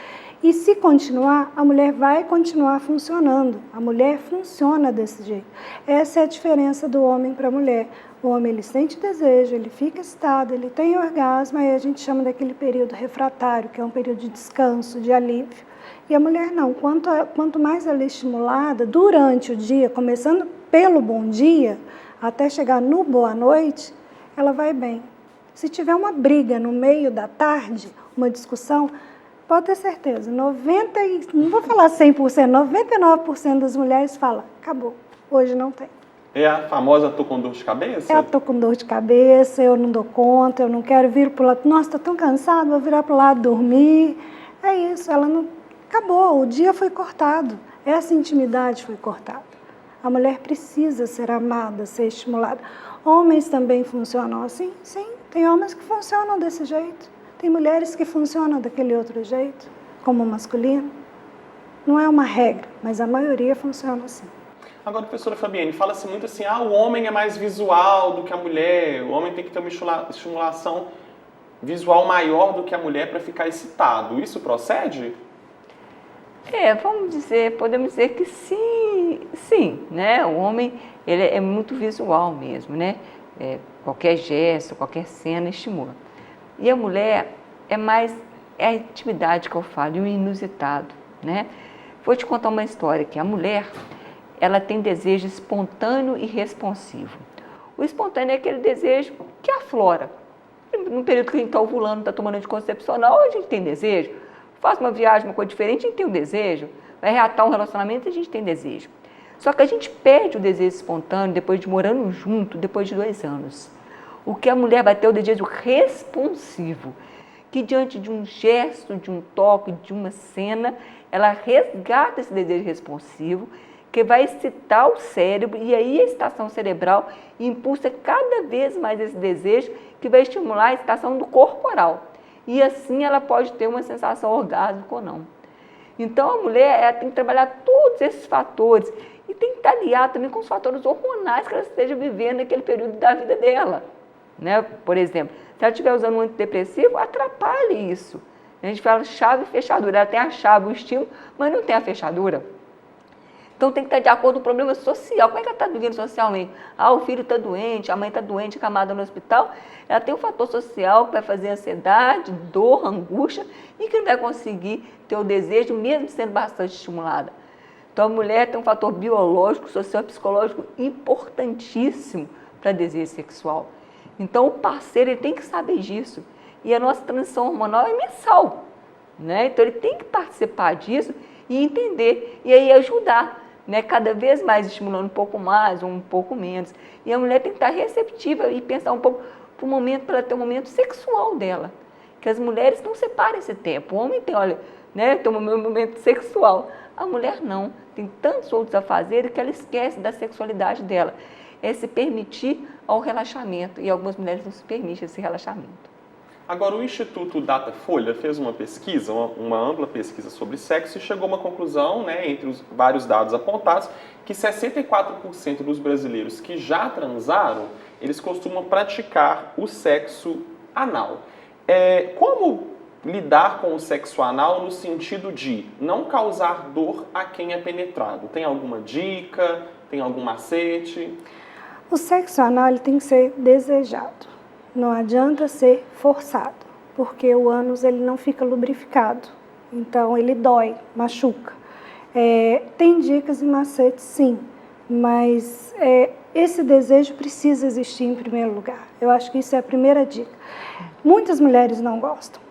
E se continuar, a mulher vai continuar funcionando. A mulher funciona desse jeito. Essa é a diferença do homem para a mulher. O homem, ele sente desejo, ele fica excitado, ele tem orgasmo, aí a gente chama daquele período refratário, que é um período de descanso, de alívio. E a mulher não. Quanto mais ela é estimulada durante o dia, começando pelo bom dia, até chegar no boa noite, ela vai bem. Se tiver uma briga no meio da tarde, uma discussão, pode ter certeza, não vou falar 100%, 99% das mulheres falam, acabou, hoje não tem. É a famosa tô com dor de cabeça? Eu tô com dor de cabeça, eu não dou conta, eu não quero vir pro lado, nossa, tô tão cansado, vou virar pro lado dormir. É isso, ela não... Acabou, o dia foi cortado, essa intimidade foi cortada. A mulher precisa ser amada, ser estimulada. Homens também funcionam assim? Sim, tem homens que funcionam desse jeito. Tem mulheres que funcionam daquele outro jeito, como o masculino. Não é uma regra, mas a maioria funciona assim. Agora, professora Fabiane, fala-se muito assim, o homem é mais visual do que a mulher, o homem tem que ter uma estimulação visual maior do que a mulher para ficar excitado. Isso procede? Podemos dizer que sim, né? O homem, ele é muito visual mesmo, né? Qualquer gesto, qualquer cena estimula. E a mulher é a intimidade que eu falo, e o inusitado, né? Vou te contar uma história aqui. A mulher, ela tem desejo espontâneo e responsivo. O espontâneo é aquele desejo que aflora. No período que a gente está ovulando, está tomando anticoncepcional, a gente tem desejo. Faz uma viagem, uma coisa diferente, a gente tem um desejo. Vai reatar um relacionamento, a gente tem desejo. Só que a gente perde o desejo espontâneo depois de morando junto, depois de 2 anos. O que a mulher vai ter é o desejo responsivo, que diante de um gesto, de um toque, de uma cena, ela resgata esse desejo responsivo, que vai excitar o cérebro, e aí a excitação cerebral impulsa cada vez mais esse desejo, que vai estimular a excitação do corporal. E assim ela pode ter uma sensação orgásmica ou não. Então a mulher tem que trabalhar todos esses fatores, e tem que estar aliada também com os fatores hormonais que ela esteja vivendo naquele período da vida dela. Né? Por exemplo, se ela estiver usando um antidepressivo, atrapalhe isso. A gente fala chave e fechadura. Ela tem a chave, o estímulo, mas não tem a fechadura. Então tem que estar de acordo com o problema social. Como é que ela está vivendo socialmente? O filho está doente, a mãe está doente, acamada no hospital. Ela tem um fator social que vai fazer ansiedade, dor, angústia e que não vai conseguir ter o desejo, mesmo sendo bastante estimulada. Então a mulher tem um fator biológico, social e psicológico importantíssimo para desejo sexual. Então o parceiro ele tem que saber disso. E a nossa transição hormonal é mensal, né? Então ele tem que participar disso e entender, e aí ajudar, né? Cada vez mais estimulando um pouco mais ou um pouco menos. E a mulher tem que estar receptiva e pensar um pouco para ela ter um momento sexual dela. Que as mulheres não separam esse tempo. O homem tem, olha, né, tem um momento sexual. A mulher não. Tem tantos outros a fazer que ela esquece da sexualidade dela. É se permitir ao relaxamento. E algumas mulheres não se permitem esse relaxamento. Agora, o Instituto Datafolha fez uma pesquisa, uma ampla pesquisa sobre sexo e chegou a uma conclusão, né, entre os vários dados apontados, que 64% dos brasileiros que já transaram, eles costumam praticar o sexo anal. Como lidar com o sexo anal no sentido de não causar dor a quem é penetrado? Tem alguma dica? Tem algum macete? O sexo anal ele tem que ser desejado. Não adianta ser forçado, porque o ânus ele não fica lubrificado, então ele dói, machuca. Tem dicas e macetes sim, mas esse desejo precisa existir em primeiro lugar. Eu acho que isso é a primeira dica. Muitas mulheres não gostam,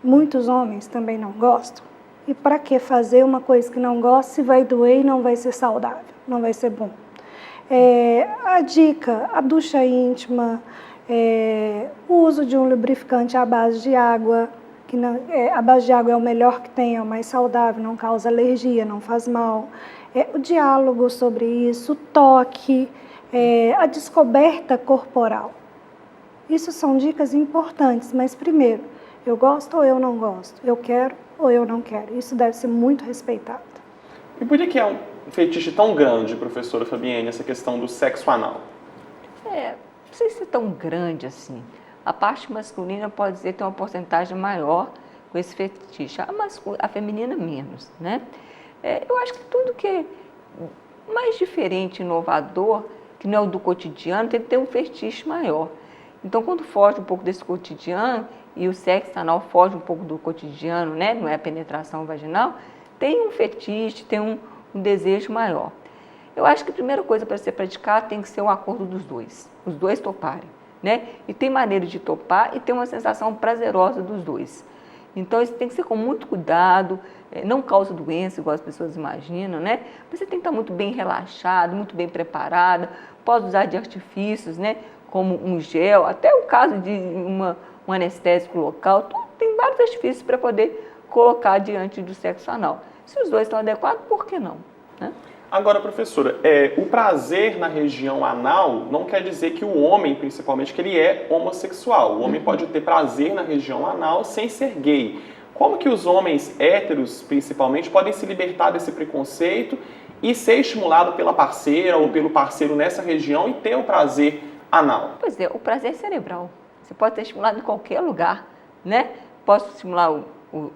muitos homens também não gostam. E para que fazer uma coisa que não gosta se vai doer e não vai ser saudável, não vai ser bom? A dica, a ducha íntima, o uso de um lubrificante à base de água, que não, a base de água é o melhor que tem, é o mais saudável, não causa alergia, não faz mal. O diálogo sobre isso, o toque, a descoberta corporal. Isso são dicas importantes, mas primeiro, eu gosto ou eu não gosto? Eu quero ou eu não quero? Isso deve ser muito respeitado. E por que é um fetiche tão grande, professora Fabienne, essa questão do sexo anal? Não sei se é tão grande assim. A parte masculina pode dizer que tem uma porcentagem maior com esse fetiche, a feminina menos, né? Eu acho que tudo que é mais diferente, inovador, que não é o do cotidiano, tem que ter um fetiche maior. Então, quando foge um pouco desse cotidiano e o sexo anal foge um pouco do cotidiano, né? Não é a penetração vaginal, tem um fetiche, tem um desejo maior. Eu acho que a primeira coisa para ser praticada tem que ser um acordo dos dois, os dois toparem, né? E tem maneira de topar e tem uma sensação prazerosa dos dois. Então, isso tem que ser com muito cuidado, não causa doença, igual as pessoas imaginam, né? Você tem que estar muito bem relaxado, muito bem preparada, pode usar de artifícios, né? Como um gel, até o caso de um anestésico local, tem vários artifícios para poder colocar diante do sexo anal. Se os dois estão adequados, por que não, né? Agora, professora, o prazer na região anal não quer dizer que o homem, principalmente, que ele é homossexual. O homem pode ter prazer na região anal sem ser gay. Como que os homens héteros, principalmente, podem se libertar desse preconceito e ser estimulado pela parceira ou pelo parceiro nessa região e ter o prazer anal? Pois é, o prazer é cerebral. Você pode ser estimulado em qualquer lugar, né? Posso estimular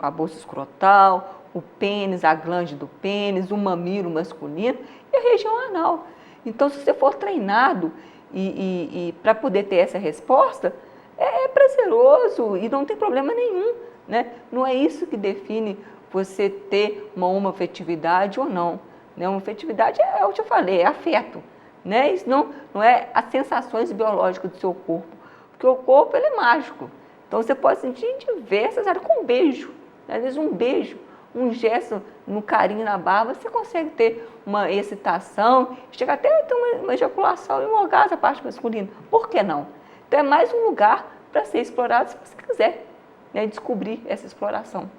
a bolsa escrotal, o pênis, a glande do pênis, o mamilo masculino e a região anal. Então, se você for treinado e para poder ter essa resposta, é prazeroso e não tem problema nenhum, né? Não é isso que define você ter uma homoafetividade ou não, né? Uma afetividade é o que eu falei, é afeto, né? Isso não é as sensações biológicas do seu corpo, porque o corpo ele é mágico. Então, você pode sentir em diversas áreas, com um beijo, né? Às vezes um beijo, um gesto no carinho na barba, você consegue ter uma excitação, chega até a ter uma ejaculação e um orgasmo a parte masculina. Por que não? Então é mais um lugar para ser explorado se você quiser, né, descobrir essa exploração.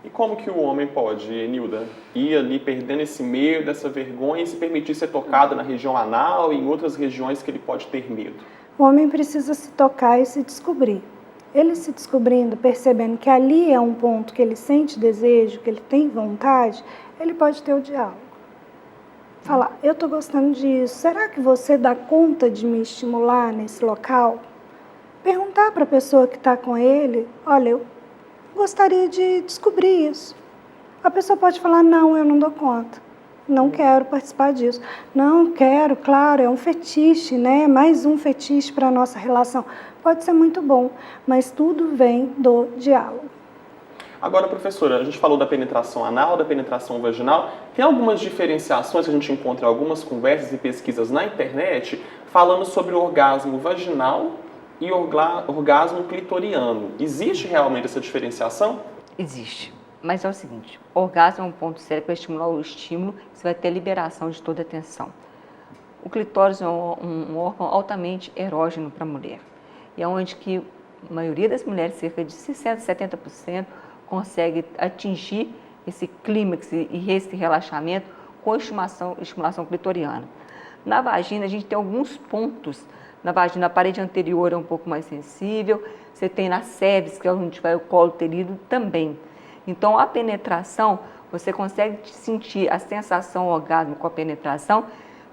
E como que o homem pode, Nilda, ir ali perdendo esse medo, essa vergonha e se permitir ser tocado na região anal e em outras regiões que ele pode ter medo? O homem precisa se tocar e se descobrir. Ele se descobrindo, percebendo que ali é um ponto que ele sente desejo, que ele tem vontade, ele pode ter o diálogo. Falar, eu estou gostando disso, será que você dá conta de me estimular nesse local? Perguntar para a pessoa que está com ele, olha, eu gostaria de descobrir isso. A pessoa pode falar, não, eu não dou conta. não quero participar disso. Não quero, claro, é um fetiche, né? Mais um fetiche para a nossa relação. Pode ser muito bom, mas tudo vem do diálogo. Agora, professora, a gente falou da penetração anal, da penetração vaginal. Tem algumas diferenciações que a gente encontra em algumas conversas e pesquisas na internet falando sobre o orgasmo vaginal e orgasmo clitoriano. Existe realmente essa diferenciação? Existe. Mas é o seguinte, o orgasmo é um ponto sério para estimular o estímulo, você vai ter liberação de toda a tensão. O clitóris é um órgão altamente erógeno para a mulher. E é onde que a maioria das mulheres, cerca de 60%, 70%, consegue atingir esse clímax e esse relaxamento com estimulação clitoriana. Na vagina, a gente tem alguns pontos. Na vagina, a parede anterior é um pouco mais sensível. Você tem na cervix, que é onde vai o colo uterino, também. Então, a penetração, você consegue sentir a sensação orgásmica com a penetração,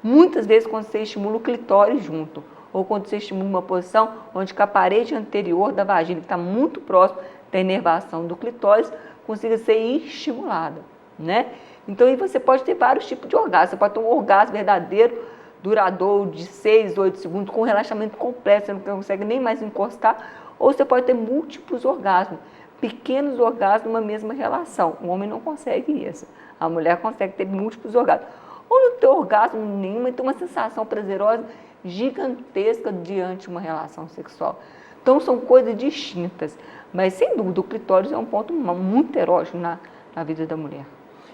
muitas vezes quando você estimula o clitóris junto, ou quando você estimula uma posição onde a parede anterior da vagina, que está muito próximo da inervação do clitóris, consiga ser estimulada, né? Então, aí você pode ter vários tipos de orgasmo. Você pode ter um orgasmo verdadeiro, duradouro, de 6, 8 segundos, com relaxamento completo, você não consegue nem mais encostar, ou você pode ter múltiplos orgasmos, pequenos orgasmos numa mesma relação. O homem não consegue isso. A mulher consegue ter múltiplos orgasmos. Ou não ter orgasmo nenhum, e ter uma sensação prazerosa gigantesca diante de uma relação sexual. Então, são coisas distintas. Mas, sem dúvida, o clitóris é um ponto muito erógeno na vida da mulher.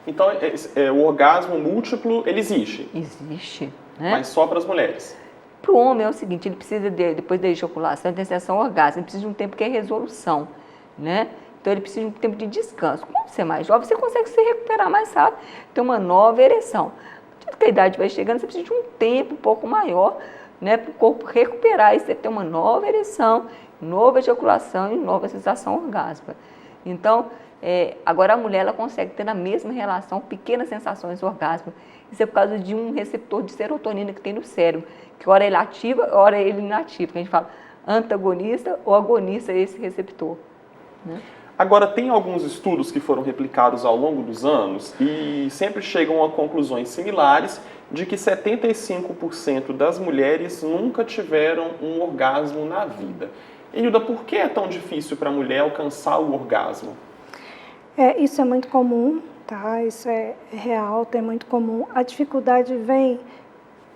Então, o orgasmo múltiplo, ele existe? Existe, né? Mas só para as mulheres? Para o homem é o seguinte, ele precisa, depois da ejaculação, da sensação orgásmica, ele precisa de um tempo que é resolução, né? Então, ele precisa de um tempo de descanso. Quando você é mais jovem, você consegue se recuperar mais rápido, ter uma nova ereção. À medida que a idade vai chegando, você precisa de um tempo um pouco maior, né, para o corpo recuperar e você ter uma nova ereção, nova ejaculação e nova sensação orgásmica. Então, agora a mulher ela consegue ter na mesma relação pequenas sensações orgásmicas. Isso é por causa de um receptor de serotonina que tem no cérebro, que ora ele ativa, ora ele inativa, que a gente fala antagonista ou agonista esse receptor, né? Agora, tem alguns estudos que foram replicados ao longo dos anos e sempre chegam a conclusões similares de que 75% das mulheres nunca tiveram um orgasmo na vida. Enilda, por que é tão difícil para a mulher alcançar o orgasmo? Isso é muito comum, tá? Isso é real, é muito comum. A dificuldade vem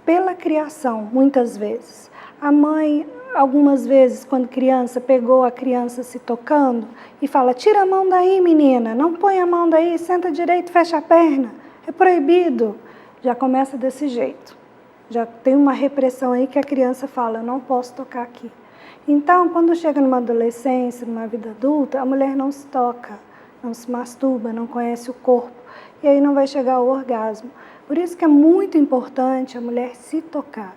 pela criação, muitas vezes. A mãe, algumas vezes, quando criança, pegou a criança se tocando e fala, tira a mão daí, menina, não põe a mão daí, senta direito, fecha a perna, é proibido. Já começa desse jeito. Já tem uma repressão aí que a criança fala, eu não posso tocar aqui. Então, quando chega numa adolescência, numa vida adulta, a mulher não se toca, não se masturba, não conhece o corpo, e aí não vai chegar ao orgasmo. Por isso que é muito importante a mulher se tocar.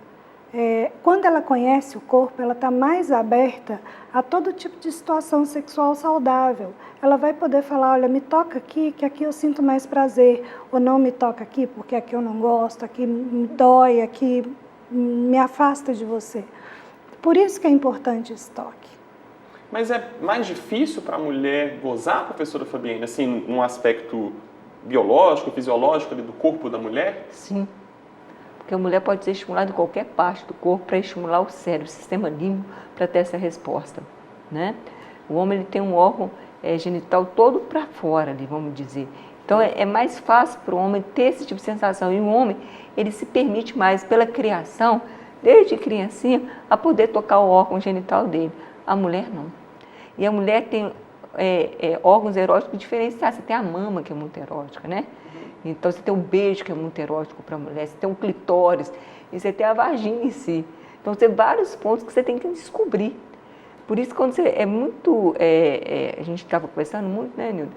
Quando ela conhece o corpo, ela está mais aberta a todo tipo de situação sexual saudável. Ela vai poder falar, olha, me toca aqui, que aqui eu sinto mais prazer, ou não me toca aqui, porque aqui eu não gosto, aqui me dói, aqui me afasta de você. Por isso que é importante esse toque. Mas é mais difícil para a mulher gozar, professora Fabienne, assim, num aspecto biológico, fisiológico ali do corpo da mulher? Sim. Porque a mulher pode ser estimulada em qualquer parte do corpo para estimular o cérebro, o sistema límbico, para ter essa resposta, né? O homem ele tem um órgão genital todo para fora, ali, vamos dizer. Então, é mais fácil para o homem ter esse tipo de sensação. E o homem, ele se permite mais, pela criação, desde criancinha, a poder tocar o órgão genital dele. A mulher não. E a mulher tem órgãos eróticos diferenciados. Você tem a mama, que é muito erótica, né? Então, você tem o beijo, que é muito erótico para a mulher, você tem o clitóris, e você tem a vagina em si. Então, tem vários pontos que você tem que descobrir. Por isso, quando você a gente estava conversando muito, né, Nilda,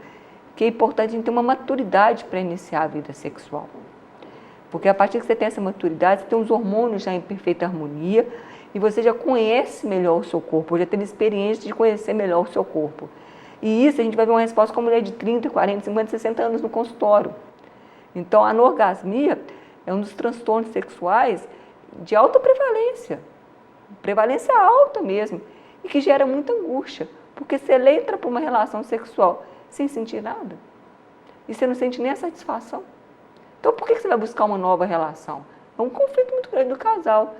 que é importante a gente ter uma maturidade para iniciar a vida sexual. Porque a partir que você tem essa maturidade, você tem os hormônios já em perfeita harmonia, e você já conhece melhor o seu corpo, já teve experiência de conhecer melhor o seu corpo. E isso a gente vai ver uma resposta com a mulher de 30, 40, 50, 60 anos no consultório. Então, a anorgasmia é um dos transtornos sexuais de alta prevalência alta mesmo, e que gera muita angústia, porque você entra para uma relação sexual sem sentir nada, e você não sente nem a satisfação. Então, por que você vai buscar uma nova relação? É um conflito muito grande do casal,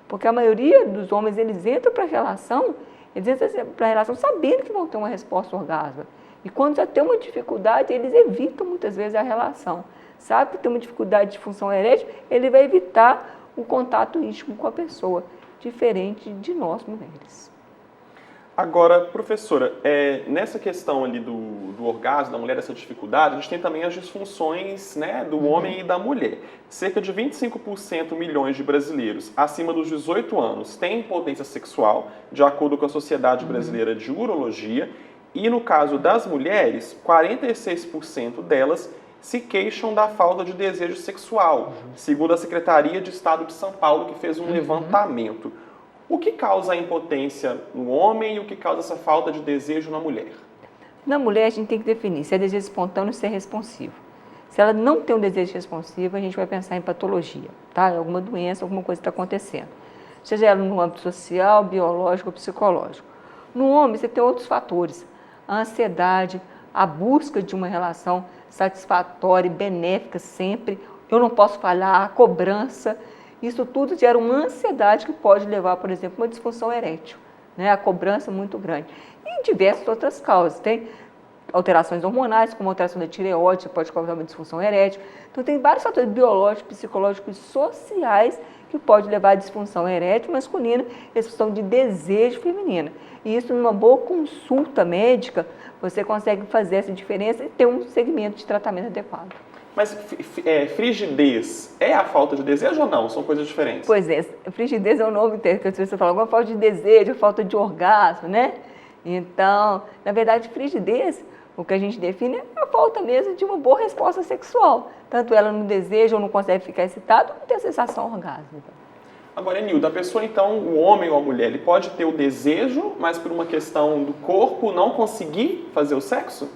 porque a maioria dos homens, eles entram para a relação sabendo que vão ter uma resposta orgásmica. E quando já tem uma dificuldade, eles evitam muitas vezes a relação. Sabe que tem uma dificuldade de disfunção erétil, ele vai evitar o contato íntimo com a pessoa, diferente de nós mulheres. Agora, professora, nessa questão ali do orgasmo da mulher, essa dificuldade, a gente tem também as disfunções, né, do homem e da mulher. Cerca de 25% milhões de brasileiros acima dos 18 anos têm impotência sexual, de acordo com a Sociedade Brasileira de Urologia, e no caso das mulheres, 46% delas se queixam da falta de desejo sexual, segundo a Secretaria de Estado de São Paulo, que fez um levantamento. O que causa a impotência no homem e o que causa essa falta de desejo na mulher? Na mulher, a gente tem que definir se é desejo espontâneo ou se é responsivo. Se ela não tem um desejo responsivo, a gente vai pensar em patologia, tá? Alguma doença, alguma coisa está acontecendo. Seja ela no âmbito social, biológico ou psicológico. No homem, você tem outros fatores. A ansiedade, a busca de uma relação satisfatória e benéfica sempre. Eu não posso falhar, a cobrança. Isso tudo gera uma ansiedade que pode levar, por exemplo, a uma disfunção erétil, né? A cobrança muito grande. E diversas outras causas. Tem alterações hormonais, como alteração da tireoide, pode causar uma disfunção erétil. Então, tem vários fatores biológicos, psicológicos e sociais que pode levar à disfunção erétil masculina e à disfunção de desejo feminino. E isso, numa boa consulta médica, você consegue fazer essa diferença e ter um segmento de tratamento adequado. Mas frigidez é a falta de desejo ou não? São coisas diferentes? Pois é, frigidez é o nome que você fala, alguma falta de desejo, falta de orgasmo, né? Então, na verdade, frigidez, o que a gente define é a falta mesmo de uma boa resposta sexual. Tanto ela não deseja ou não consegue ficar excitado, ou não tem a sensação orgásmica. Agora, Nilda, a pessoa então, o homem ou a mulher, ele pode ter o desejo, mas por uma questão do corpo não conseguir fazer o sexo?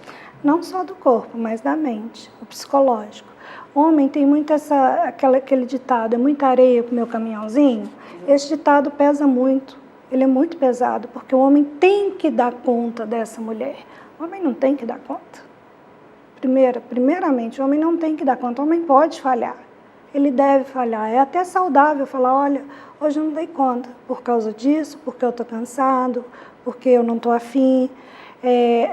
Não só do corpo, mas da mente, o psicológico. O homem tem muito aquele ditado, é muita areia para o meu caminhãozinho. Esse ditado pesa muito, ele é muito pesado, porque o homem tem que dar conta dessa mulher. O homem não tem que dar conta. Primeiramente, o homem não tem que dar conta, o homem pode falhar. Ele deve falhar, é até saudável falar, olha, hoje eu não dei conta, por causa disso, porque eu estou cansado, porque eu não estou afim.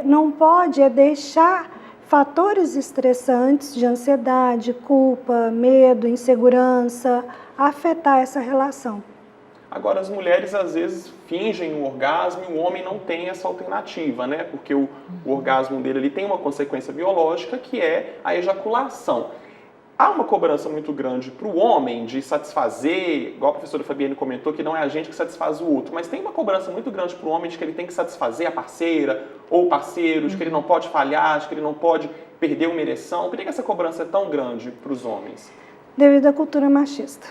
Não pode deixar fatores estressantes de ansiedade, culpa, medo, insegurança, afetar essa relação. Agora, as mulheres às vezes fingem um orgasmo e o homem não tem essa alternativa, né? Porque o orgasmo dele ele tem uma consequência biológica que é a ejaculação. Há uma cobrança muito grande para o homem de satisfazer, igual a professora Fabiane comentou, que não é a gente que satisfaz o outro, mas tem uma cobrança muito grande para o homem de que ele tem que satisfazer a parceira ou o parceiro, de que ele não pode falhar, de que ele não pode perder uma ereção. Por que essa cobrança é tão grande para os homens? Devido à cultura machista.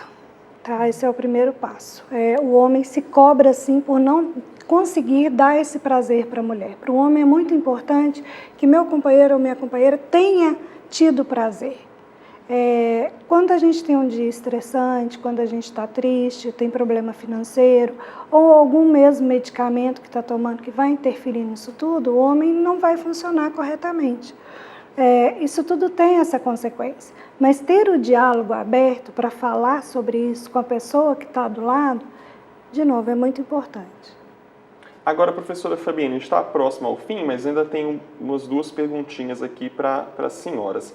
Tá? Esse é o primeiro passo. O homem se cobra assim por não conseguir dar esse prazer para a mulher. Para o homem é muito importante que meu companheiro ou minha companheira tenha tido prazer. Quando a gente tem um dia estressante, quando a gente está triste, tem problema financeiro, ou algum mesmo medicamento que está tomando que vai interferir nisso tudo, o homem não vai funcionar corretamente. Isso tudo tem essa consequência. Mas ter o diálogo aberto para falar sobre isso com a pessoa que está do lado, de novo, é muito importante. Agora, professora Fabiane, a gente está próximo ao fim, mas ainda tem umas duas perguntinhas aqui para as senhoras.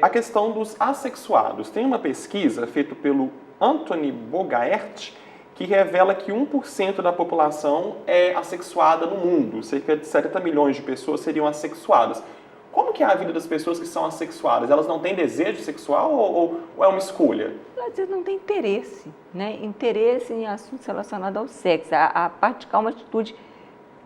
A questão dos assexuados. Tem uma pesquisa feita pelo Anthony Bogaert que revela que 1% da população é assexuada no mundo. Cerca de 70 milhões de pessoas seriam assexuadas. Como que é a vida das pessoas que são assexuadas? Elas não têm desejo sexual ou é uma escolha? Às vezes não tem interesse, né? Interesse em assuntos relacionados ao sexo, a praticar uma atitude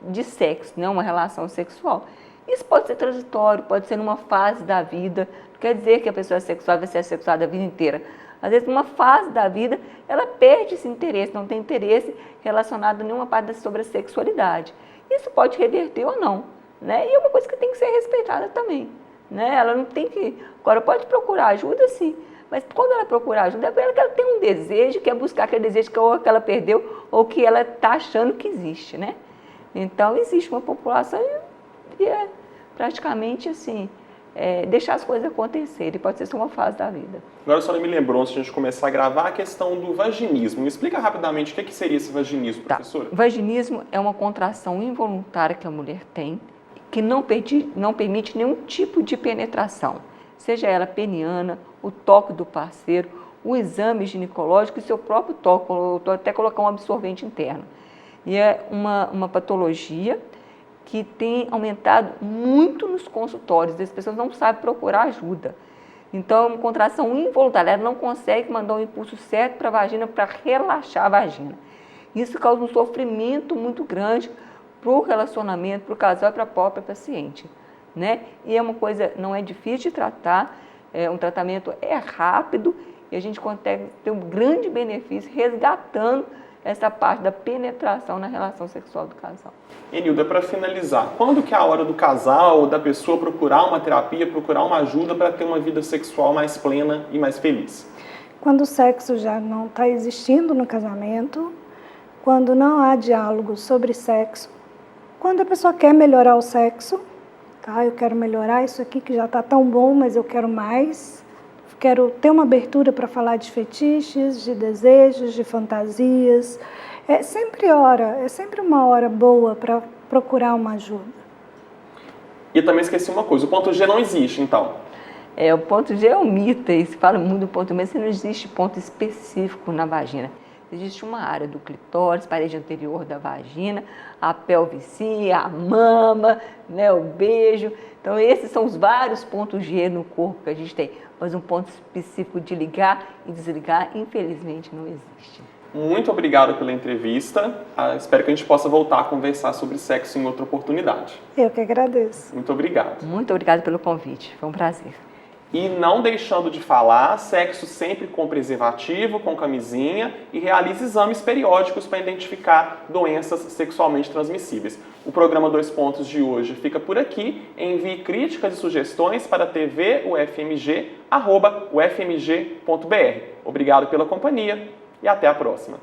de sexo, né? Uma relação sexual. Isso pode ser transitório, pode ser numa fase da vida. Não quer dizer que a pessoa sexual vai ser assexuada a vida inteira. Às vezes, numa fase da vida, ela perde esse interesse, não tem interesse relacionado a nenhuma parte sobre a sexualidade. Isso pode reverter ou não, né? E é uma coisa que tem que ser respeitada também, né? Ela não tem que... Agora, pode procurar ajuda, sim. Mas quando ela procurar ajuda, é porque ela tem um desejo, quer buscar aquele desejo que ela perdeu ou que ela está achando que existe, né? Então, existe uma população... E é praticamente assim, deixar as coisas acontecerem, pode ser só uma fase da vida. Agora a senhora me lembrou, antes de a gente começar a gravar, a questão do vaginismo. Me explica rapidamente o que seria esse vaginismo, professora? Vaginismo é uma contração involuntária que a mulher tem, que não permite nenhum tipo de penetração, seja ela peniana, o toque do parceiro, o exame ginecológico e seu próprio toque, até colocar um absorvente interno. E é uma patologia que tem aumentado muito nos consultórios, as pessoas não sabem procurar ajuda. Então, é uma contração involuntária, ela não consegue mandar um impulso certo para a vagina, para relaxar a vagina. Isso causa um sofrimento muito grande para o relacionamento, para o casal e para a própria paciente, né? E é uma coisa, não é difícil de tratar, um tratamento é rápido e a gente consegue ter um grande benefício resgatando essa parte da penetração na relação sexual do casal. Enilda, para finalizar, quando que é a hora do casal, da pessoa procurar uma terapia, procurar uma ajuda para ter uma vida sexual mais plena e mais feliz? Quando o sexo já não está existindo no casamento, quando não há diálogo sobre sexo, quando a pessoa quer melhorar o sexo, tá? Eu quero melhorar isso aqui que já está tão bom, mas eu quero mais. Quero ter uma abertura para falar de fetiches, de desejos, de fantasias. É sempre uma hora boa para procurar uma ajuda. E eu também esqueci uma coisa, o ponto G não existe, então? O ponto G é um mito, e se fala muito do ponto G, mas não existe ponto específico na vagina. Existe uma área do clitóris, parede anterior da vagina, a pelvicia, a mama, né, o beijo. Então, esses são os vários pontos G no corpo que a gente tem. Mas um ponto específico de ligar e desligar, infelizmente, não existe. Muito obrigado pela entrevista. Espero que a gente possa voltar a conversar sobre sexo em outra oportunidade. Eu que agradeço. Muito obrigado. Muito obrigada pelo convite. Foi um prazer. E não deixando de falar, sexo sempre com preservativo, com camisinha e realize exames periódicos para identificar doenças sexualmente transmissíveis. O programa 2 Pontos de hoje fica por aqui. Envie críticas e sugestões para tvufmg@ufmg.br. Obrigado pela companhia e até a próxima.